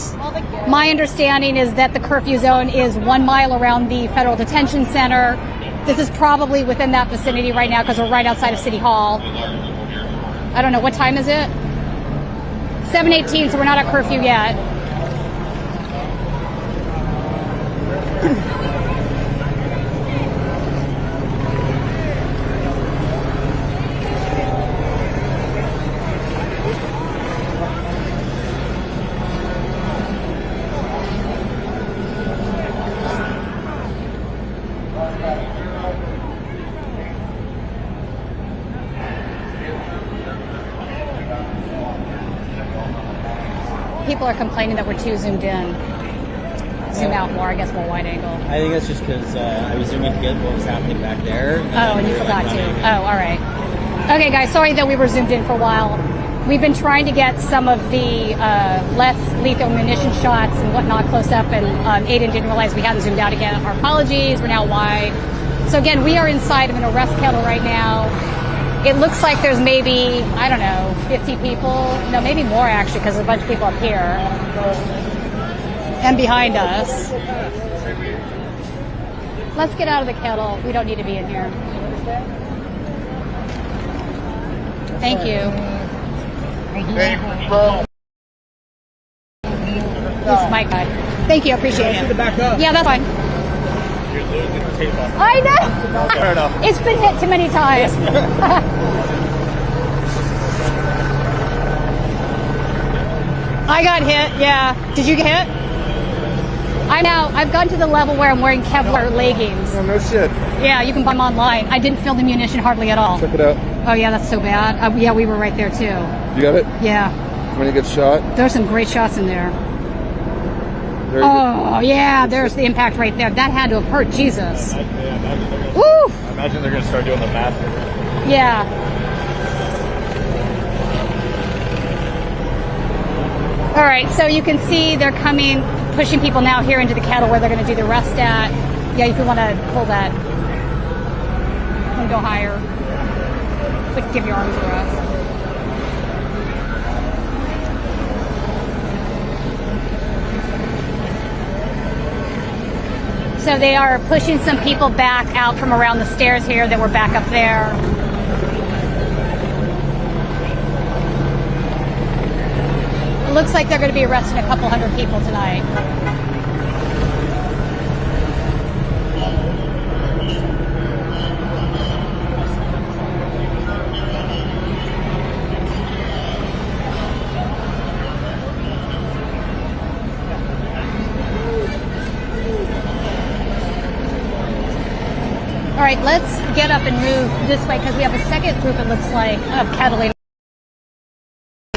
My understanding is that the curfew zone is 1 mile around the Federal Detention Center. This is probably within that vicinity right now because we're right outside of City Hall. I don't know, what time is it? 7:18, so we're not at curfew yet. People are complaining that we're too zoomed in. Zoom out more, I guess, more wide angle. I think that's just because I was zooming to get what was happening back there. And you forgot to. Oh, all right. Okay, guys, sorry that we were zoomed in for a while. We've been trying to get some of the less lethal munition shots and whatnot close up, and Aiden didn't realize we hadn't zoomed out again. Our apologies, we're now wide. So again, we are inside of an arrest kettle right now. It looks like there's maybe, I don't know, 50 people. No, maybe more actually, because there's a bunch of people up here and behind us. Let's get out of the kettle. We don't need to be in here. Thank you. This is my guy. Thank you, I appreciate it. Yeah, that's fine. You're losing the tape off. I know. Fair enough. It's been hit too many times. I got hit, yeah. Did you get hit? I've gotten to the level where I'm wearing Cavalry leggings. Oh, no shit. Yeah, you can buy them online. I didn't feel the munition hardly at all. Check it out. Oh yeah, that's so bad. Yeah, we were right there too. You got it? Yeah. When you get shot? There's some great shots in there. Very good. Yeah, there's the impact right there. That had to have hurt Jesus. I Woo! imagine they're going to start doing the math. Yeah. All right, so you can see they're coming, pushing people now here into the kettle where they're going to do the rest at. Yeah, if you want to pull that. And go higher. But give your arms a rest. So they are pushing some people back out from around the stairs here that were back up there. It looks like they're going to be arresting a couple hundred people tonight. All right, let's get up and move this way because we have a second group, it looks like, of kettling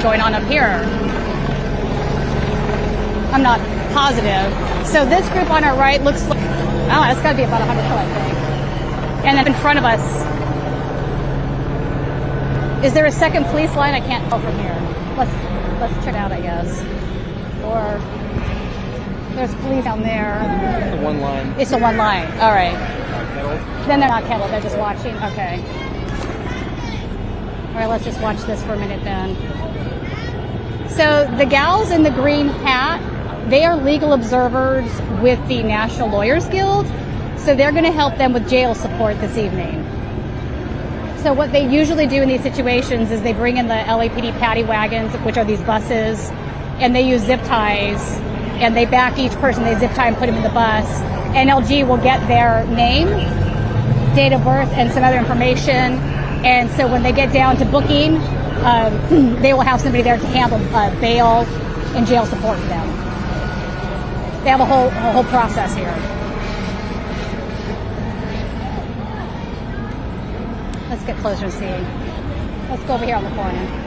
going on up here. I'm not positive. So this group on our right looks like, oh, that's got to be about 100 foot, I think. And then in front of us, is there a second police line? I can't tell from here. Let's check it out, I guess. Or there's police down there. It's a one line. It's a one line. All right. Then they're not kettle. They're just watching. Okay. All right. Let's just watch this for a minute then. So the gals in the green hat, they are legal observers with the National Lawyers Guild. So they're going to help them with jail support this evening. So what they usually do in these situations is they bring in the LAPD paddy wagons, which are these buses, and they use zip ties, and they back each person, they zip tie and put them in the bus. NLG will get their name, date of birth, and some other information. And so when they get down to booking, they will have somebody there to handle bail and jail support for them. They have a whole process here. Let's get closer and see. Let's go over here on the corner.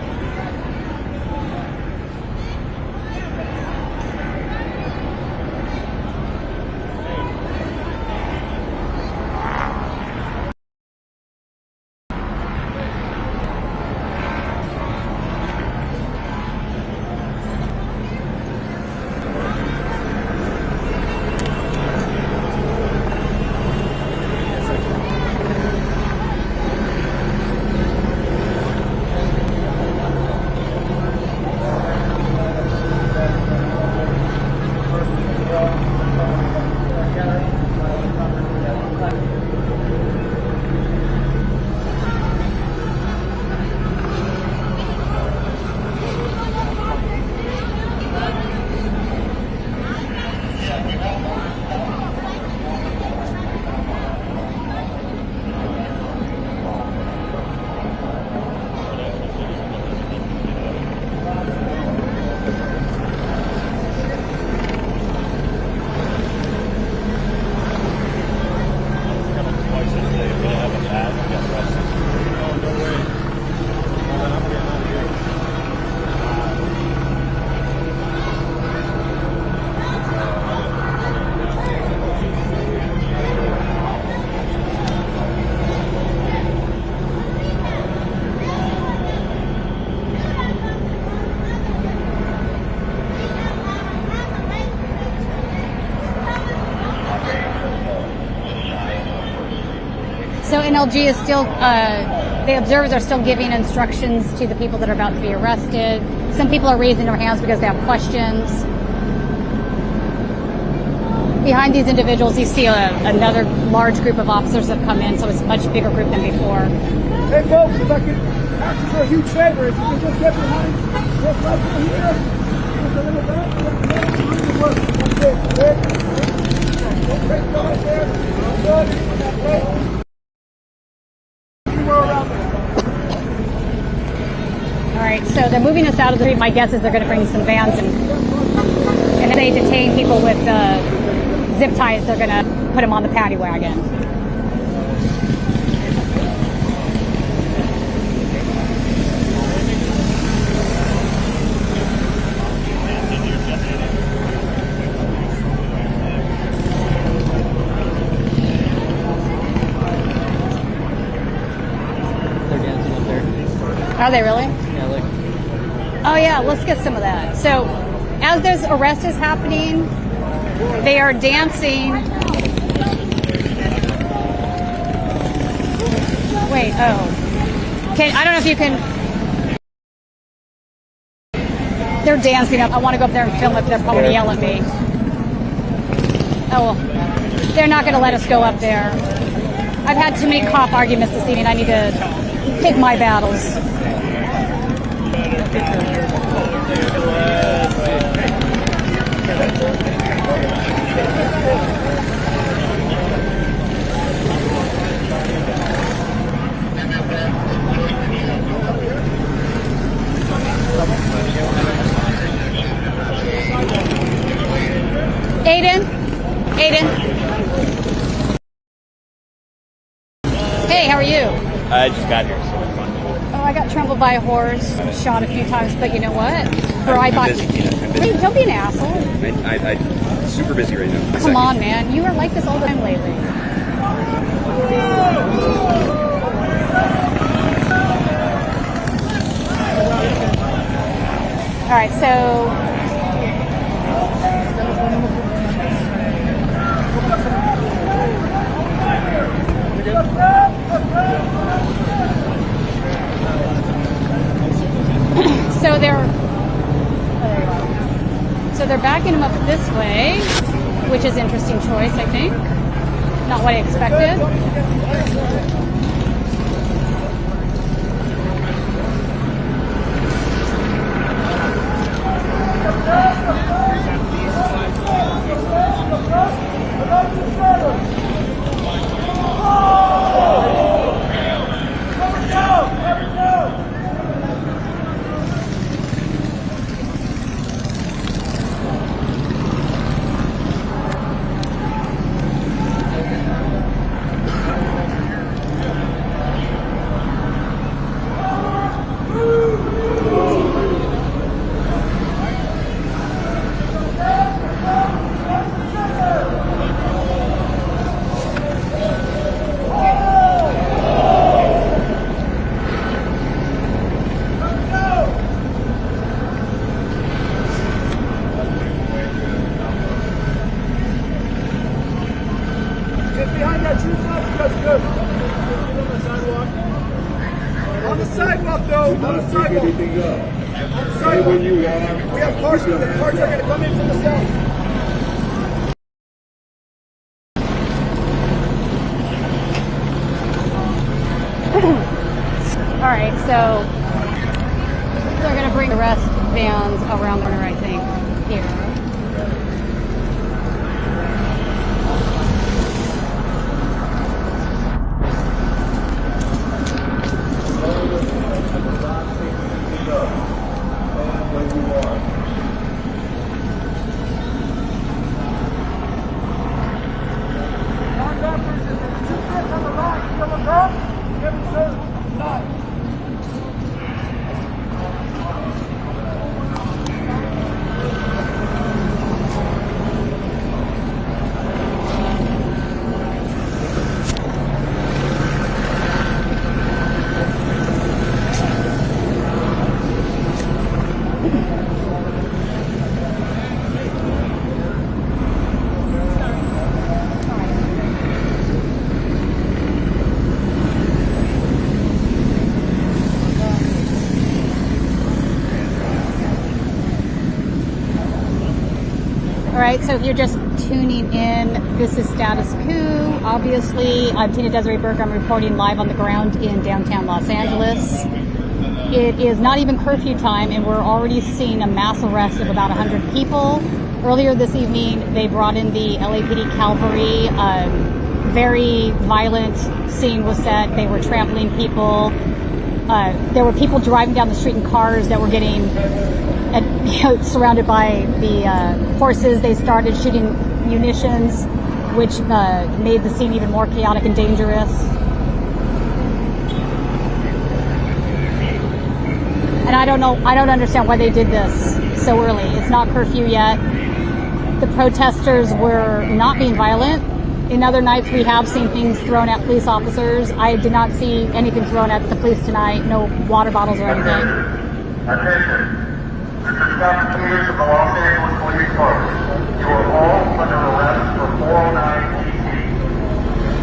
So NLG is still, the observers are still giving instructions to the people that are about to be arrested. Some people are raising their hands because they have questions. Behind these individuals, you see another large group of officers have come in, so it's a much bigger group than before. Hey folks, if I could ask you for a huge favor, if you could just get behind this right here, just a little bit, that's it, okay? Don't take go right there, good, that's great. Anywhere around there. All right, so they're moving us out of the street. My guess is they're going to bring some vans, and if they detain people with zip ties, they're going to put them on the paddy wagon. Are they really? Yeah, look. Oh yeah, let's get some of that. So, as this arrest is happening, they are dancing. Wait, oh. I don't know if you can. They're dancing up. I want to go up there and film it. They're probably going to yell at me. Oh, well. They're not going to let us go up there. I've had too many cop arguments this evening. I need to pick my battles. Aiden? Hey, how are you? I just got here, so it's fun. Oh, I got trampled by a horse, shot a few times, but you know what? Bro, I bought. Wait, don't be an asshole. I'm super busy right now. Come on, man. You are like this all the time lately. All right, so. So they're backing him up this way, which is an interesting choice, I think. Not what I expected. So they're going to bring the rest vans around the corner, I think, here. So if you're just tuning in, this is Status Coup. Obviously, I'm Tina-Desiree Berg. I'm reporting live on the ground in downtown Los Angeles. It is not even curfew time, and we're already seeing a mass arrest of about 100 people. Earlier this evening, they brought in the LAPD Cavalry. Very violent scene was set. They were trampling people. There were people driving down the street in cars that were getting surrounded by the horses. They started shooting munitions, which made the scene even more chaotic and dangerous. And I don't understand why they did this so early. It's not curfew yet. The protesters were not being violent. In other nights, we have seen things thrown at police officers. I did not see anything thrown at the police tonight. No water bottles or anything. Attention. This is Captain Peters of the Los Angeles Police Department. You are all under arrest for 409 DC.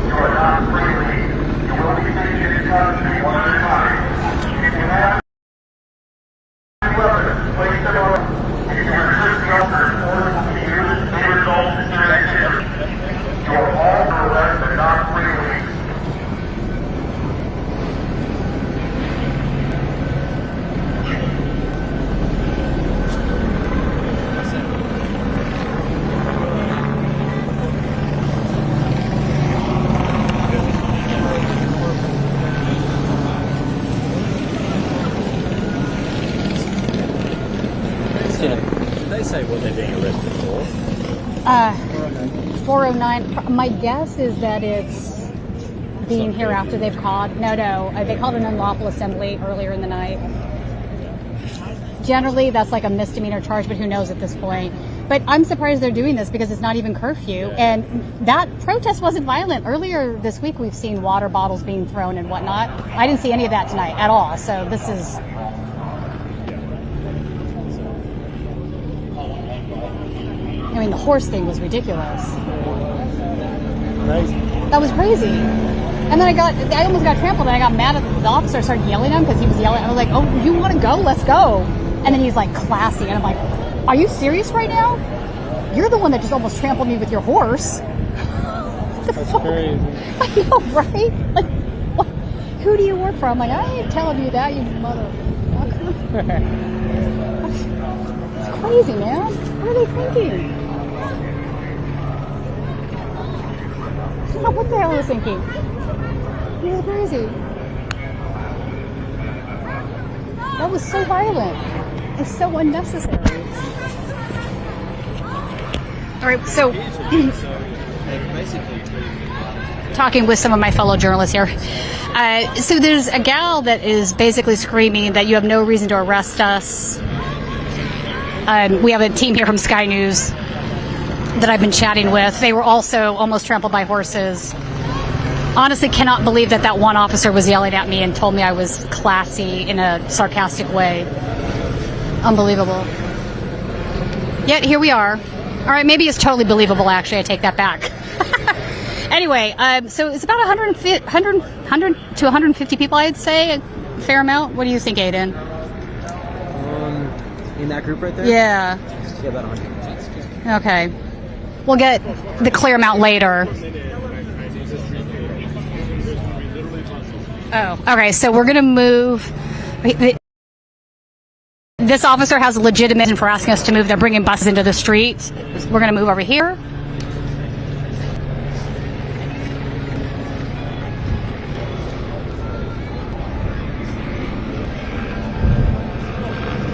You are not free to leave. You will be taken into custody one at a time. If you have weapons, place them on. If you resist the officer's orders will be used, may result in serious injury. You are all under arrest and not free to leave. They say what they're being arrested for. 409. My guess is that it's being here after they've called. No, they called an unlawful assembly earlier in the night. Generally, that's like a misdemeanor charge, but who knows at this point. But I'm surprised they're doing this because it's not even curfew. And that protest wasn't violent. Earlier this week, we've seen water bottles being thrown and whatnot. I didn't see any of that tonight at all. So this is... I mean, the horse thing was ridiculous. Crazy. That was crazy. And then I almost got trampled, and I got mad at the officer, started yelling at him because he was yelling. I was like, oh, you want to go? Let's go. And then he's like, classy. And I'm like, are you serious right now? You're the one that just almost trampled me with your horse. That's crazy. I know, right? Like, what? Who do you work for? I'm like, I ain't telling you that, you motherfucker. It's crazy, man. What are they thinking? I don't know what the hell I was thinking. You're crazy. That was so violent. It's so unnecessary. All right, so talking with some of my fellow journalists here. So there's a gal that is basically screaming that you have no reason to arrest us. We have a team here from Sky News that I've been chatting with. They were also almost trampled by horses. Honestly, cannot believe that one officer was yelling at me and told me I was classy in a sarcastic way. Unbelievable. Yet here we are. All right, maybe it's totally believable, actually. I take that back. Anyway, so it's about 100 to 150 people, I'd say. A fair amount. What do you think, Aiden? In that group right there? Yeah. Yeah, about 100. Okay. We'll get the clear amount later. Oh, okay. So we're going to move. This officer has a legitimate reason for asking us to move. They're bringing buses into the street. We're going to move over here.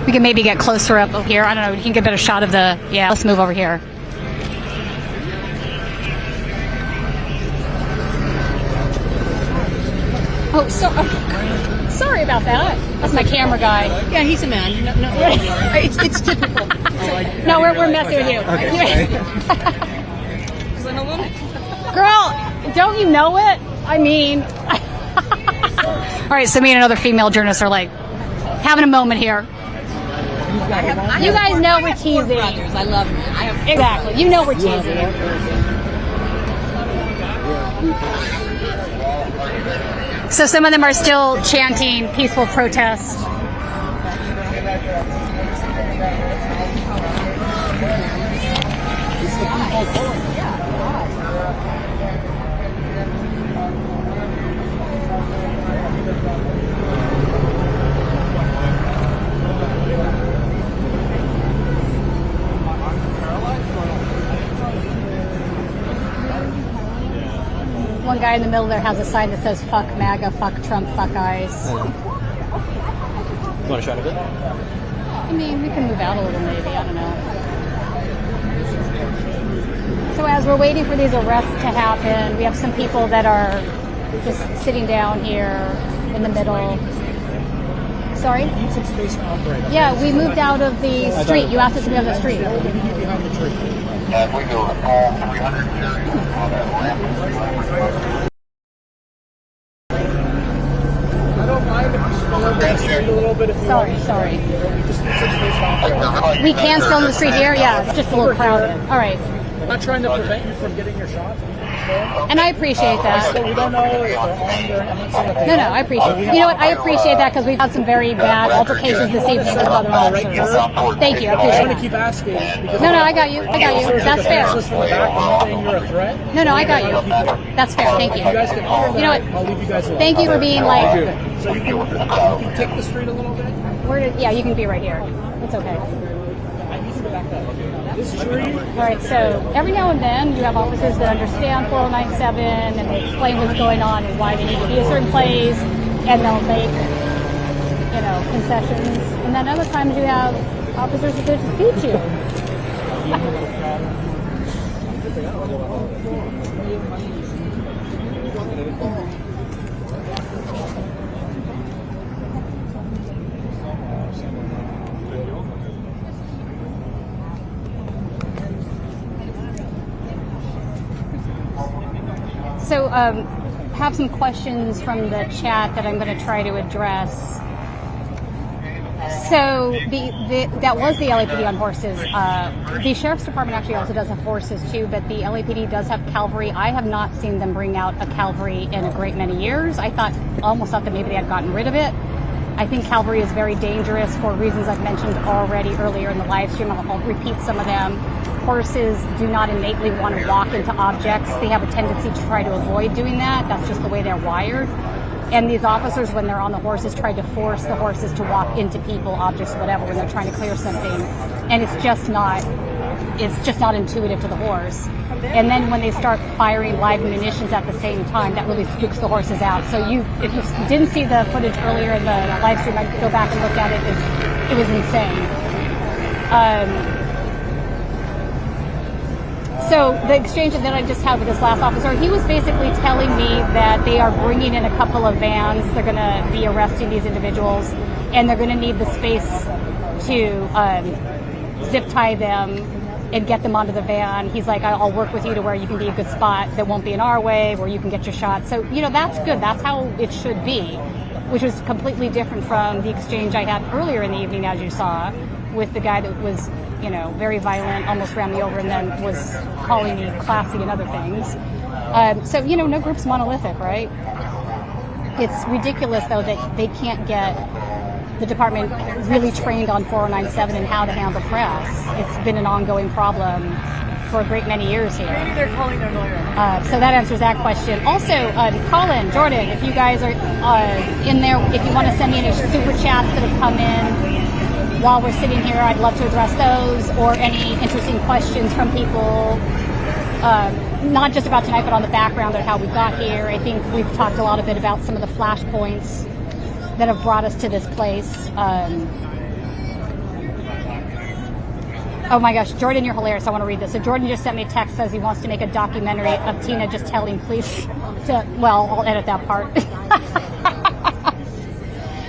We can maybe get closer up over here. I don't know. We can get a better shot of the... Yeah, let's move over here. Oh, sorry about that. That's my camera guy. Yeah, he's a man. No, it's typical. No, we're messing with you. Okay. Because I'm a woman. Girl, don't you know it? I mean... All right, so me and another female journalist are like having a moment here. You guys know we're teasing. I love them. Exactly. You know we're teasing. So some of them are still chanting peaceful protest. One guy in the middle there has a sign that says "Fuck MAGA, fuck Trump, fuck ICE." You want to try to bit? I mean, we can move out a little, maybe. I don't know. So as we're waiting for these arrests to happen, we have some people that are just sitting down here in the middle. Sorry? You took space operator. Yeah, we moved out of the street. You asked us to be on the street. Behind the tree. We go all 300 I don't mind if you spill over the street a little bit if you Sorry. Just took space operator. We can still in the street here? Yeah, it's just a little crowded. All right. I'm not trying to prevent you from getting your shots. And I appreciate that. So we don't know if they're armed or I'm not saying that they No, I appreciate it. You know what? I appreciate that because we've had some very bad altercations this evening with other officers. Thank you. I appreciate I'm going it. to keep asking. No, I got you. That's fair. You're a threat. No, I got you. That's fair. Thank you. You guys can honor that. You know what? I'll leave you guys alone. Thank you for being like. So you can take the street a little bit? Yeah, you can be right here. It's okay. This tree? All right, so every now and then you have officers that understand 4097 and they explain what's going on and why they need to be a certain place, and they'll make, concessions. And then other times you have officers that just beat you. So, have some questions from the chat that I'm going to try to address. So, that was the LAPD on horses. The Sheriff's Department actually also does have horses too, but the LAPD does have Cavalry. I have not seen them bring out a Cavalry in a great many years. I almost thought that maybe they had gotten rid of it. I think Cavalry is very dangerous for reasons I've mentioned already earlier in the live stream. I'll repeat some of them. Horses do not innately want to walk into objects. They have a tendency to try to avoid doing that. That's just the way they're wired. And these officers, when they're on the horses, try to force the horses to walk into people, objects, whatever, when they're trying to clear something. And it's just not intuitive to the horse. And then when they start firing live munitions at the same time, that really spooks the horses out. So if you didn't see the footage earlier in the live stream, I'd go back and look at it. It was insane. So the exchange that I just had with this last officer, he was basically telling me that they are bringing in a couple of vans. They're going to be arresting these individuals, and they're going to need the space to zip tie them and get them onto the van. He's like, I'll work with you to where you can be a good spot that won't be in our way, where you can get your shot. So, that's good. That's how it should be, which was completely different from the exchange I had earlier in the evening, as you saw, with the guy that was very violent, almost ran me over, and then was calling me classy and other things. So, no group's monolithic, right? It's ridiculous, though, that they can't get the department really trained on 4097 and how to handle press. It's been an ongoing problem for a great many years here. Maybe they're calling their lawyer. So that answers that question. Also, Colin, Jordan, if you guys are in there, if you want to send me any super chats that have come in while we're sitting here, I'd love to address those, or any interesting questions from people, not just about tonight, but on the background of how we got here. I think we've talked a lot bit about some of the flashpoints that have brought us to this place. Oh my gosh, Jordan, you're hilarious. I want to read this. So Jordan just sent me a text, says he wants to make a documentary of Tina just telling police I'll edit that part.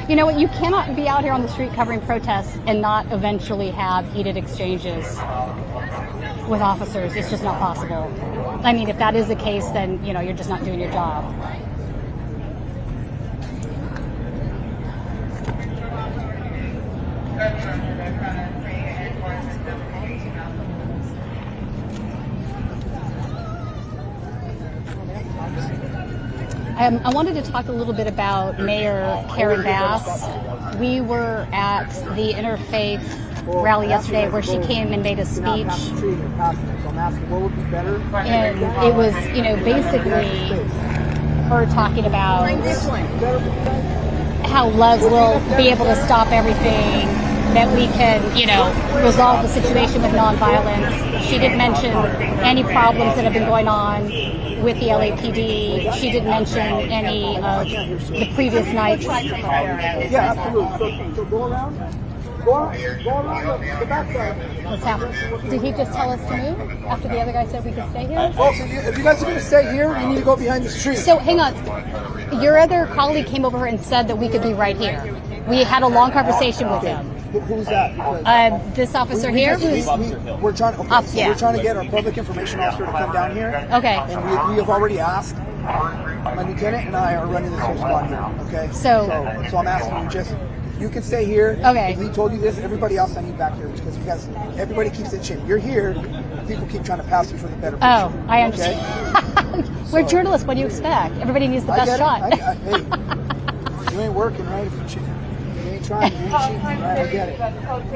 You know what? You cannot be out here on the street covering protests and not eventually have heated exchanges with officers. It's just not possible. I mean, if that is the case, then, you're just not doing your job. I wanted to talk a little bit about Mayor Karen Bass. We were at the Interfaith rally yesterday where she came and made a speech. So I'm asking, what would be better? And it was, basically her talking about how love will be able to stop everything, that we can, resolve the situation with nonviolence. She didn't mention any problems that have been going on with the LAPD. She didn't mention any of the previous nights. Yeah, absolutely. So go around. Go around the backside. What's happening? Did he just tell us to move after the other guy said we could stay here? Well, so if you guys are going to stay here, you need to go behind this tree. So hang on. Your other colleague came over and said that we could be right here. We had a long conversation with him. Who's that? This officer here. We're trying to get our public information officer to come down here. Okay. And we have already asked. My lieutenant and I are running this whole squad here. Okay. So I'm asking you just. You can stay here. Okay. If we told you this, everybody else I need back here because everybody keeps it shit. You're here. People keep trying to pass you for the better picture. Oh, I understand. Okay? We're journalists. What do you expect? Everybody needs the best shot. Hey, you ain't working, right? If you ain't trying, you ain't cheating, right? I get it.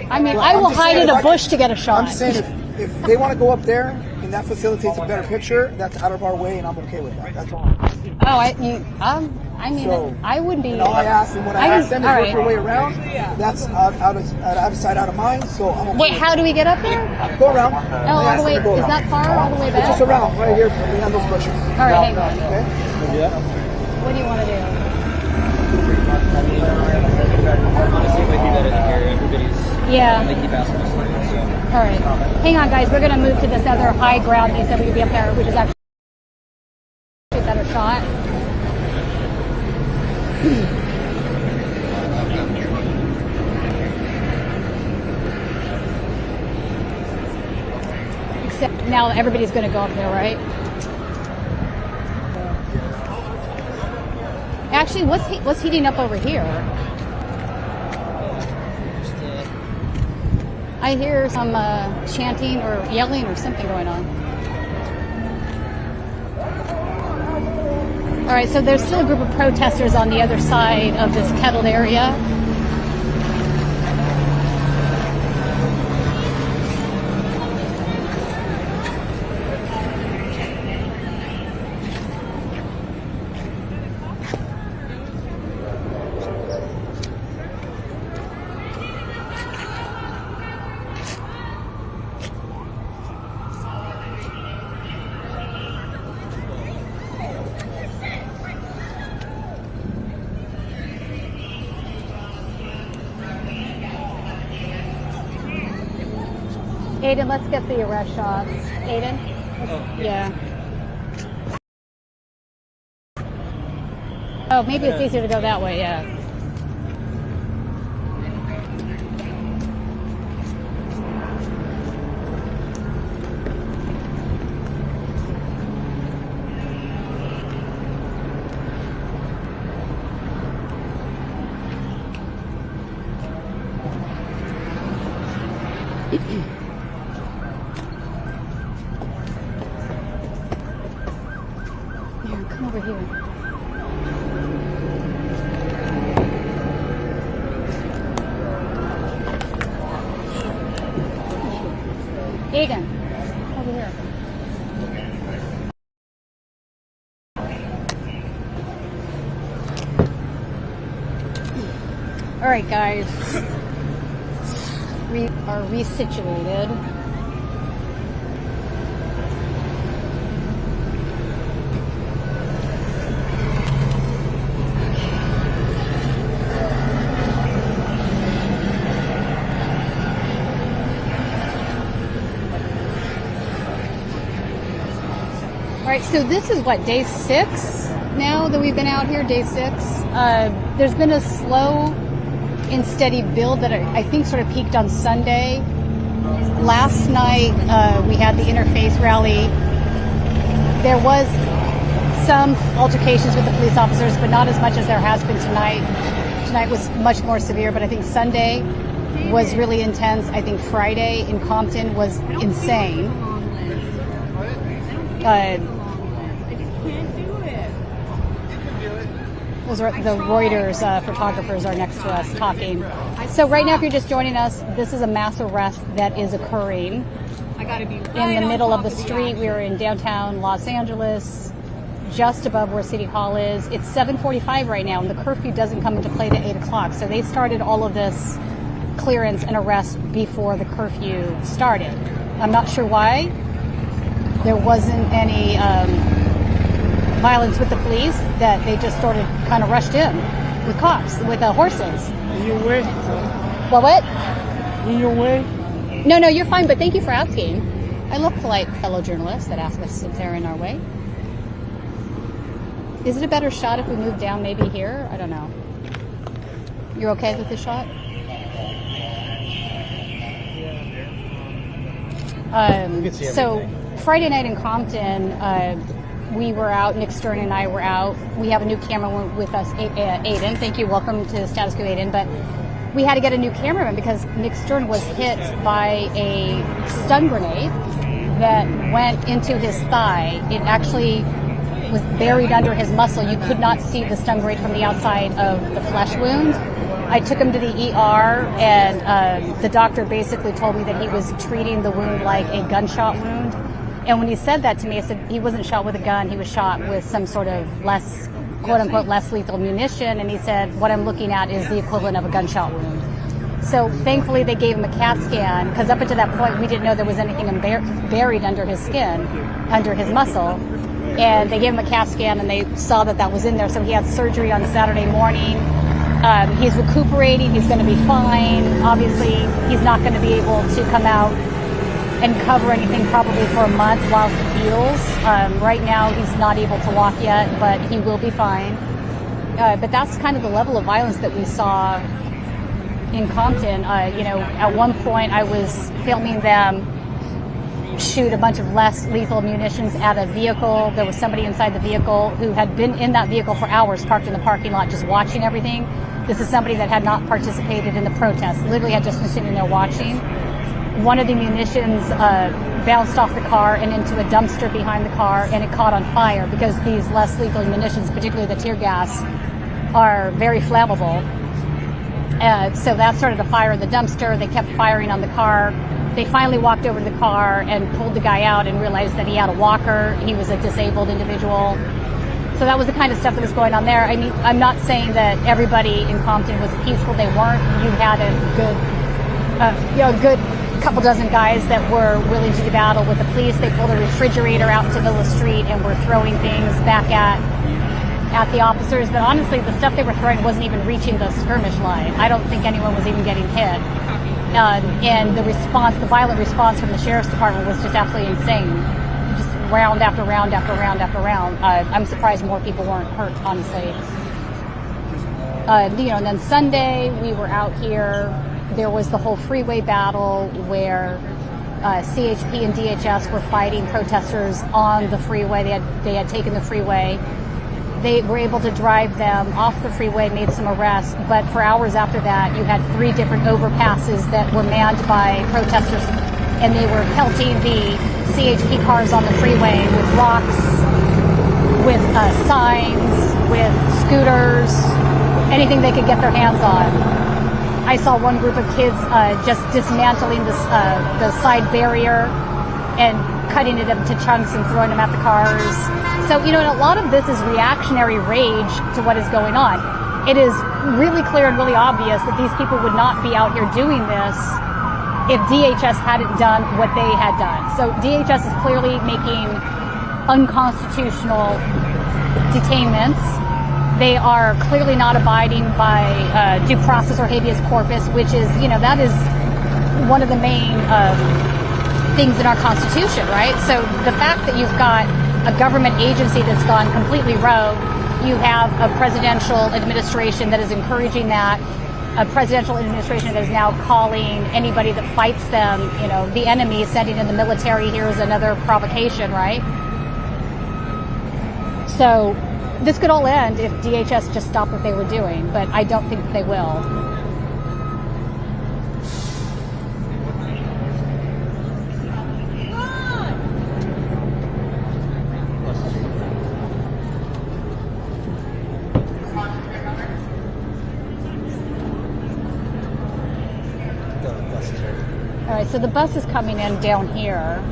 I mean, I will hide in a bush to get a shot. I'm just saying, if they want to go up there and that facilitates a better picture, that's out of our way, and I'm okay with that. That's all. Oh, I wouldn't be. And all I asked, and when I asked them to work your way around, that's out of sight, out of mind. So I'm okay. Wait, how do we get up there? Go around. Oh, all the way. Is that far? All the way back? Just around, right here, behind those bushes. All right, hang on. Okay. What do you want to do? Honestly, if I do that in here, everybody's. Yeah. They keep asking us. So. All right. Hang on, guys. We're going to move to this other high ground. They said we could be up there, which is actually a better shot. Except now everybody's going to go up there, right? Actually, what's heating up over here? I hear some chanting or yelling or something going on. All right, so there's still a group of protesters on the other side of this kettled area. Aiden, let's get the arrest shots. Aiden? Yeah. Oh, maybe it's easier to go that way, yeah. Come over here. Aiden, over here. All right, guys. We are resituated. All right, so this is what, day 6 now that we've been out here, day 6. There's been a slow and steady build that I think sort of peaked on Sunday. Last night, we had the interfaith rally. There was some altercations with the police officers, but not as much as there has been tonight. Tonight was much more severe, but I think Sunday was really intense. I think Friday in Compton was insane. Those are the Reuters photographers are next to us talking. So right now, if you're just joining us, this is a mass arrest that is occurring in the middle of the street. We are in downtown Los Angeles, just above where City Hall is. It's 7:45 right now, and the curfew doesn't come into play to 8 o'clock. So they started all of this clearance and arrest before the curfew started. I'm not sure why. There wasn't any violence with the police, that they just sort of kind of rushed in with cops, with horses. In your way? What? In your way? No, you're fine, but thank you for asking. I love polite fellow journalists that ask us if they're in our way. Is it a better shot if we move down maybe here? I don't know. You're okay with this shot? So Friday night in Compton, we were out, Nick Stern and I were out. We have a new camera with us, Aiden. Thank you. Welcome to Status Coup, Aiden. But we had to get a new cameraman because Nick Stern was hit by a stun grenade that went into his thigh. It actually was buried under his muscle. You could not see the stun grenade from the outside of the flesh wound. I took him to the ER, and the doctor basically told me that he was treating the wound like a gunshot wound. And when he said that to me, I said he wasn't shot with a gun. He was shot with some sort of less, quote-unquote, less lethal munition. And he said, what I'm looking at is the equivalent of a gunshot wound. So thankfully they gave him a CAT scan, because up until that point we didn't know there was anything buried under his skin, under his muscle. And they gave him a CAT scan, and they saw that that was in there. So he had surgery on Saturday morning. He's recuperating. He's going to be fine. Obviously, he's not going to be able to come out and cover anything probably for a month while he heals. Right now, he's not able to walk yet, but he will be fine. But that's kind of the level of violence that we saw in Compton. At one point, I was filming them shoot a bunch of less lethal munitions at a vehicle. There was somebody inside the vehicle who had been in that vehicle for hours, parked in the parking lot, just watching everything. This is somebody that had not participated in the protest, literally had just been sitting there watching. One of the munitions bounced off the car and into a dumpster behind the car, and it caught on fire because these less lethal munitions, particularly the tear gas, are very flammable. So that started a fire in the dumpster. They kept firing on the car. They finally walked over to the car and pulled the guy out and realized that he had a walker. He was a disabled individual. So that was the kind of stuff that was going on there. I mean, I'm not saying that everybody in Compton was peaceful. They weren't. You had a good couple dozen guys that were willing to do battle with the police. They pulled a refrigerator out into the middle of the street and were throwing things back at the officers. But honestly, the stuff they were throwing wasn't even reaching the skirmish line. I don't think anyone was even getting hit. And the violent response from the sheriff's department was just absolutely insane. Just round after round after round after round. I'm surprised more people weren't hurt, honestly. And then Sunday we were out here. There was the whole freeway battle where CHP and DHS were fighting protesters on the freeway. They had taken the freeway. They were able to drive them off the freeway, made some arrests, but for hours after that, you had 3 different overpasses that were manned by protesters, and they were pelting the CHP cars on the freeway with rocks, with signs, with scooters, anything they could get their hands on. I saw one group of kids just dismantling the side barrier and cutting it into chunks and throwing them at the cars. So, and a lot of this is reactionary rage to what is going on. It is really clear and really obvious that these people would not be out here doing this if DHS hadn't done what they had done. So DHS is clearly making unconstitutional detainments. They are clearly not abiding by due process or habeas corpus, which is, that is one of the main things in our Constitution, right? So the fact that you've got a government agency that's gone completely rogue, you have a presidential administration that is encouraging that, a presidential administration that is now calling anybody that fights them, the enemy, sending in the military. Here's another provocation, right? So this could all end if DHS just stopped what they were doing, but I don't think that they will. so the bus is coming in down here.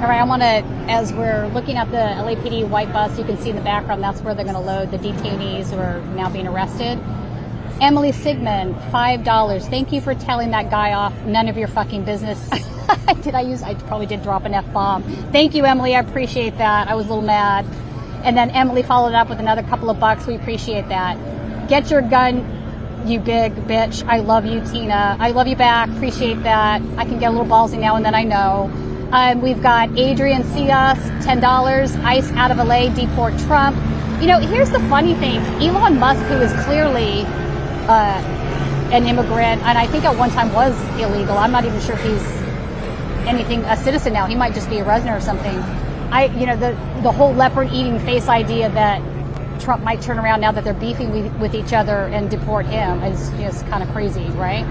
All right, I want to, as we're looking at the LAPD white bus, you can see in the background, that's where they're going to load the detainees who are now being arrested. Emily Sigmund, $5. Thank you for telling that guy off. None of your fucking business. I probably did drop an F-bomb. Thank you, Emily. I appreciate that. I was a little mad. And then Emily followed up with another couple of bucks. We appreciate that. Get your gun, you big bitch. I love you, Tina. I love you back. Appreciate that. I can get a little ballsy now and then, I know. We've got Adrian Cias, $10. ICE out of LA, deport Trump. You know, here's the funny thing. Elon Musk, who is clearly an immigrant, and I think at one time was illegal. I'm not even sure if he's a citizen now. He might just be a resident or something. The whole leopard eating face idea that Trump might turn around now that they're beefing with each other and deport him is just kind of crazy, right?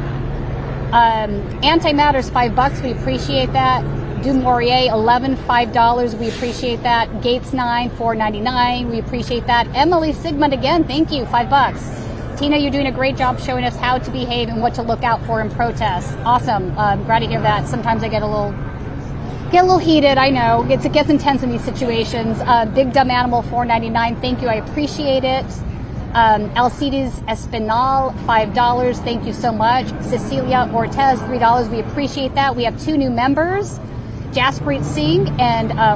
Antimatter's $5. We appreciate that. Dumouriez, 11, $5. We appreciate that. Gates 9, $4.99. We appreciate that. Emily Sigmund again, thank you, $5. Tina, you're doing a great job showing us how to behave and what to look out for in protests. Awesome. Glad to hear that. Sometimes I get a little heated. I know it gets intense in these situations. Big Dumb Animal, $4.99. Thank you. I appreciate it. Alcides Espinal, $5. Thank you so much. Cecilia Ortez, $3. We appreciate that. We have 2 new members. Jasprit Singh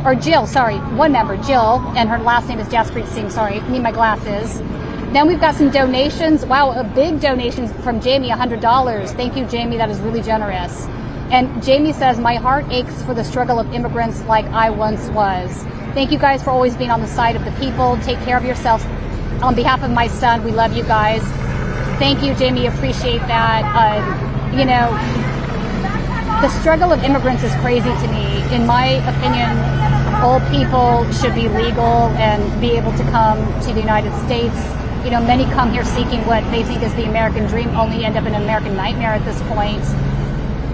or Jill, sorry, one member, Jill, and her last name is Jasprit Singh, sorry, need my glasses. Then we've got some donations. Wow, a big donation from Jamie, $100. Thank you, Jamie, that is really generous. And Jamie says, my heart aches for the struggle of immigrants like I once was. Thank you guys for always being on the side of the people. Take care of yourselves. On behalf of my son, we love you guys. Thank you, Jamie, appreciate that. The struggle of immigrants is crazy to me. In my opinion, all people should be legal and be able to come to the United States. You know, many come here seeking what they think is the American dream, only end up in an American nightmare at this point.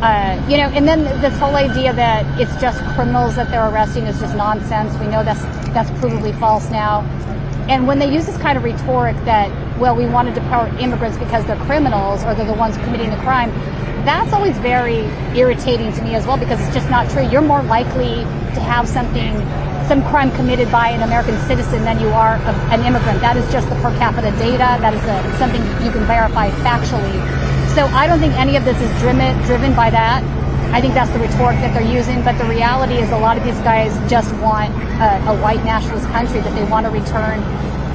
And then this whole idea that it's just criminals that they're arresting is just nonsense. We know that's provably false now. And when they use this kind of rhetoric that, well, we want to deport immigrants because they're criminals or they're the ones committing the crime, that's always very irritating to me as well, because it's just not true. You're more likely to have some crime committed by an American citizen than you are an immigrant. That is just the per capita data. That is something you can verify factually. So I don't think any of this is driven by that. I think that's the rhetoric that they're using. But the reality is a lot of these guys just want a white nationalist country, that they want to return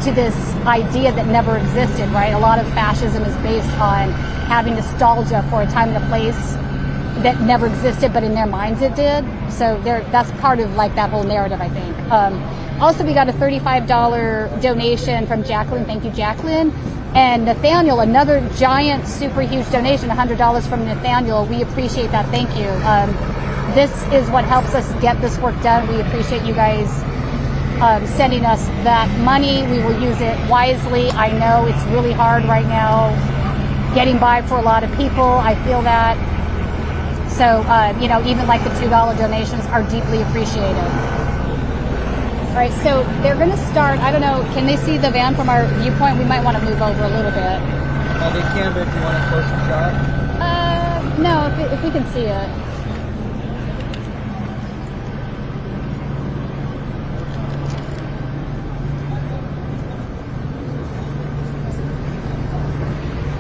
to this idea that never existed, right? A lot of fascism is based on having nostalgia for a time and a place that never existed, but in their minds it did. So that's part of like that whole narrative, I think. Also, we got a $35 donation from Jacqueline. Thank you, Jacqueline. And Nathaniel, another giant, super huge donation, $100 from Nathaniel. We appreciate that. Thank you. This is what helps us get this work done. We appreciate you guys sending us that money. We will use it wisely. I know it's really hard right now getting by for a lot of people. I feel that. So, even like the $2 donations are deeply appreciated. All right, so they're going to start, I don't know, can they see the van from our viewpoint? We might want to move over a little bit. They can, but if you want a closer shot? No, if we can see it.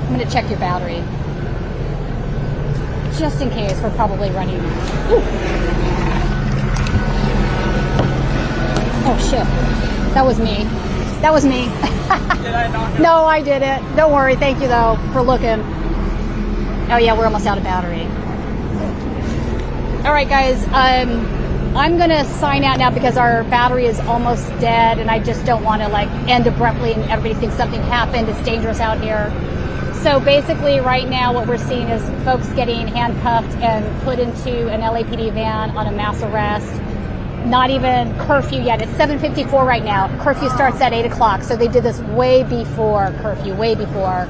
I'm going to check your battery. Just in case, we're probably running. Ooh. Oh shit, that was me. That was me. Did I knock it? No, I did it. Don't worry, thank you though for looking. Oh yeah, we're almost out of battery. All right guys, I'm gonna sign out now because our battery is almost dead and I just don't want to like end abruptly and everybody thinks something happened. It's dangerous out here. So basically right now what we're seeing is folks getting handcuffed and put into an LAPD van on a mass arrest. Not even curfew yet. It's 7:54 right now. Curfew starts at 8 o'clock. So they did this way before curfew, way before.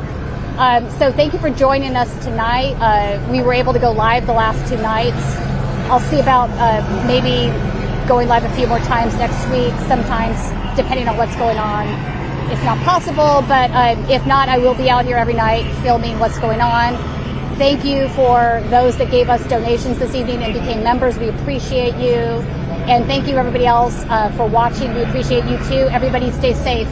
So thank you for joining us tonight. We were able to go live the last 2 nights. I'll see about maybe going live a few more times next week, sometimes depending on what's going on. it's not possible, but if not, I will be out here every night filming what's going on. Thank you for those that gave us donations this evening and became members. We appreciate you. And thank you, everybody else, for watching. We appreciate you, too. Everybody stay safe.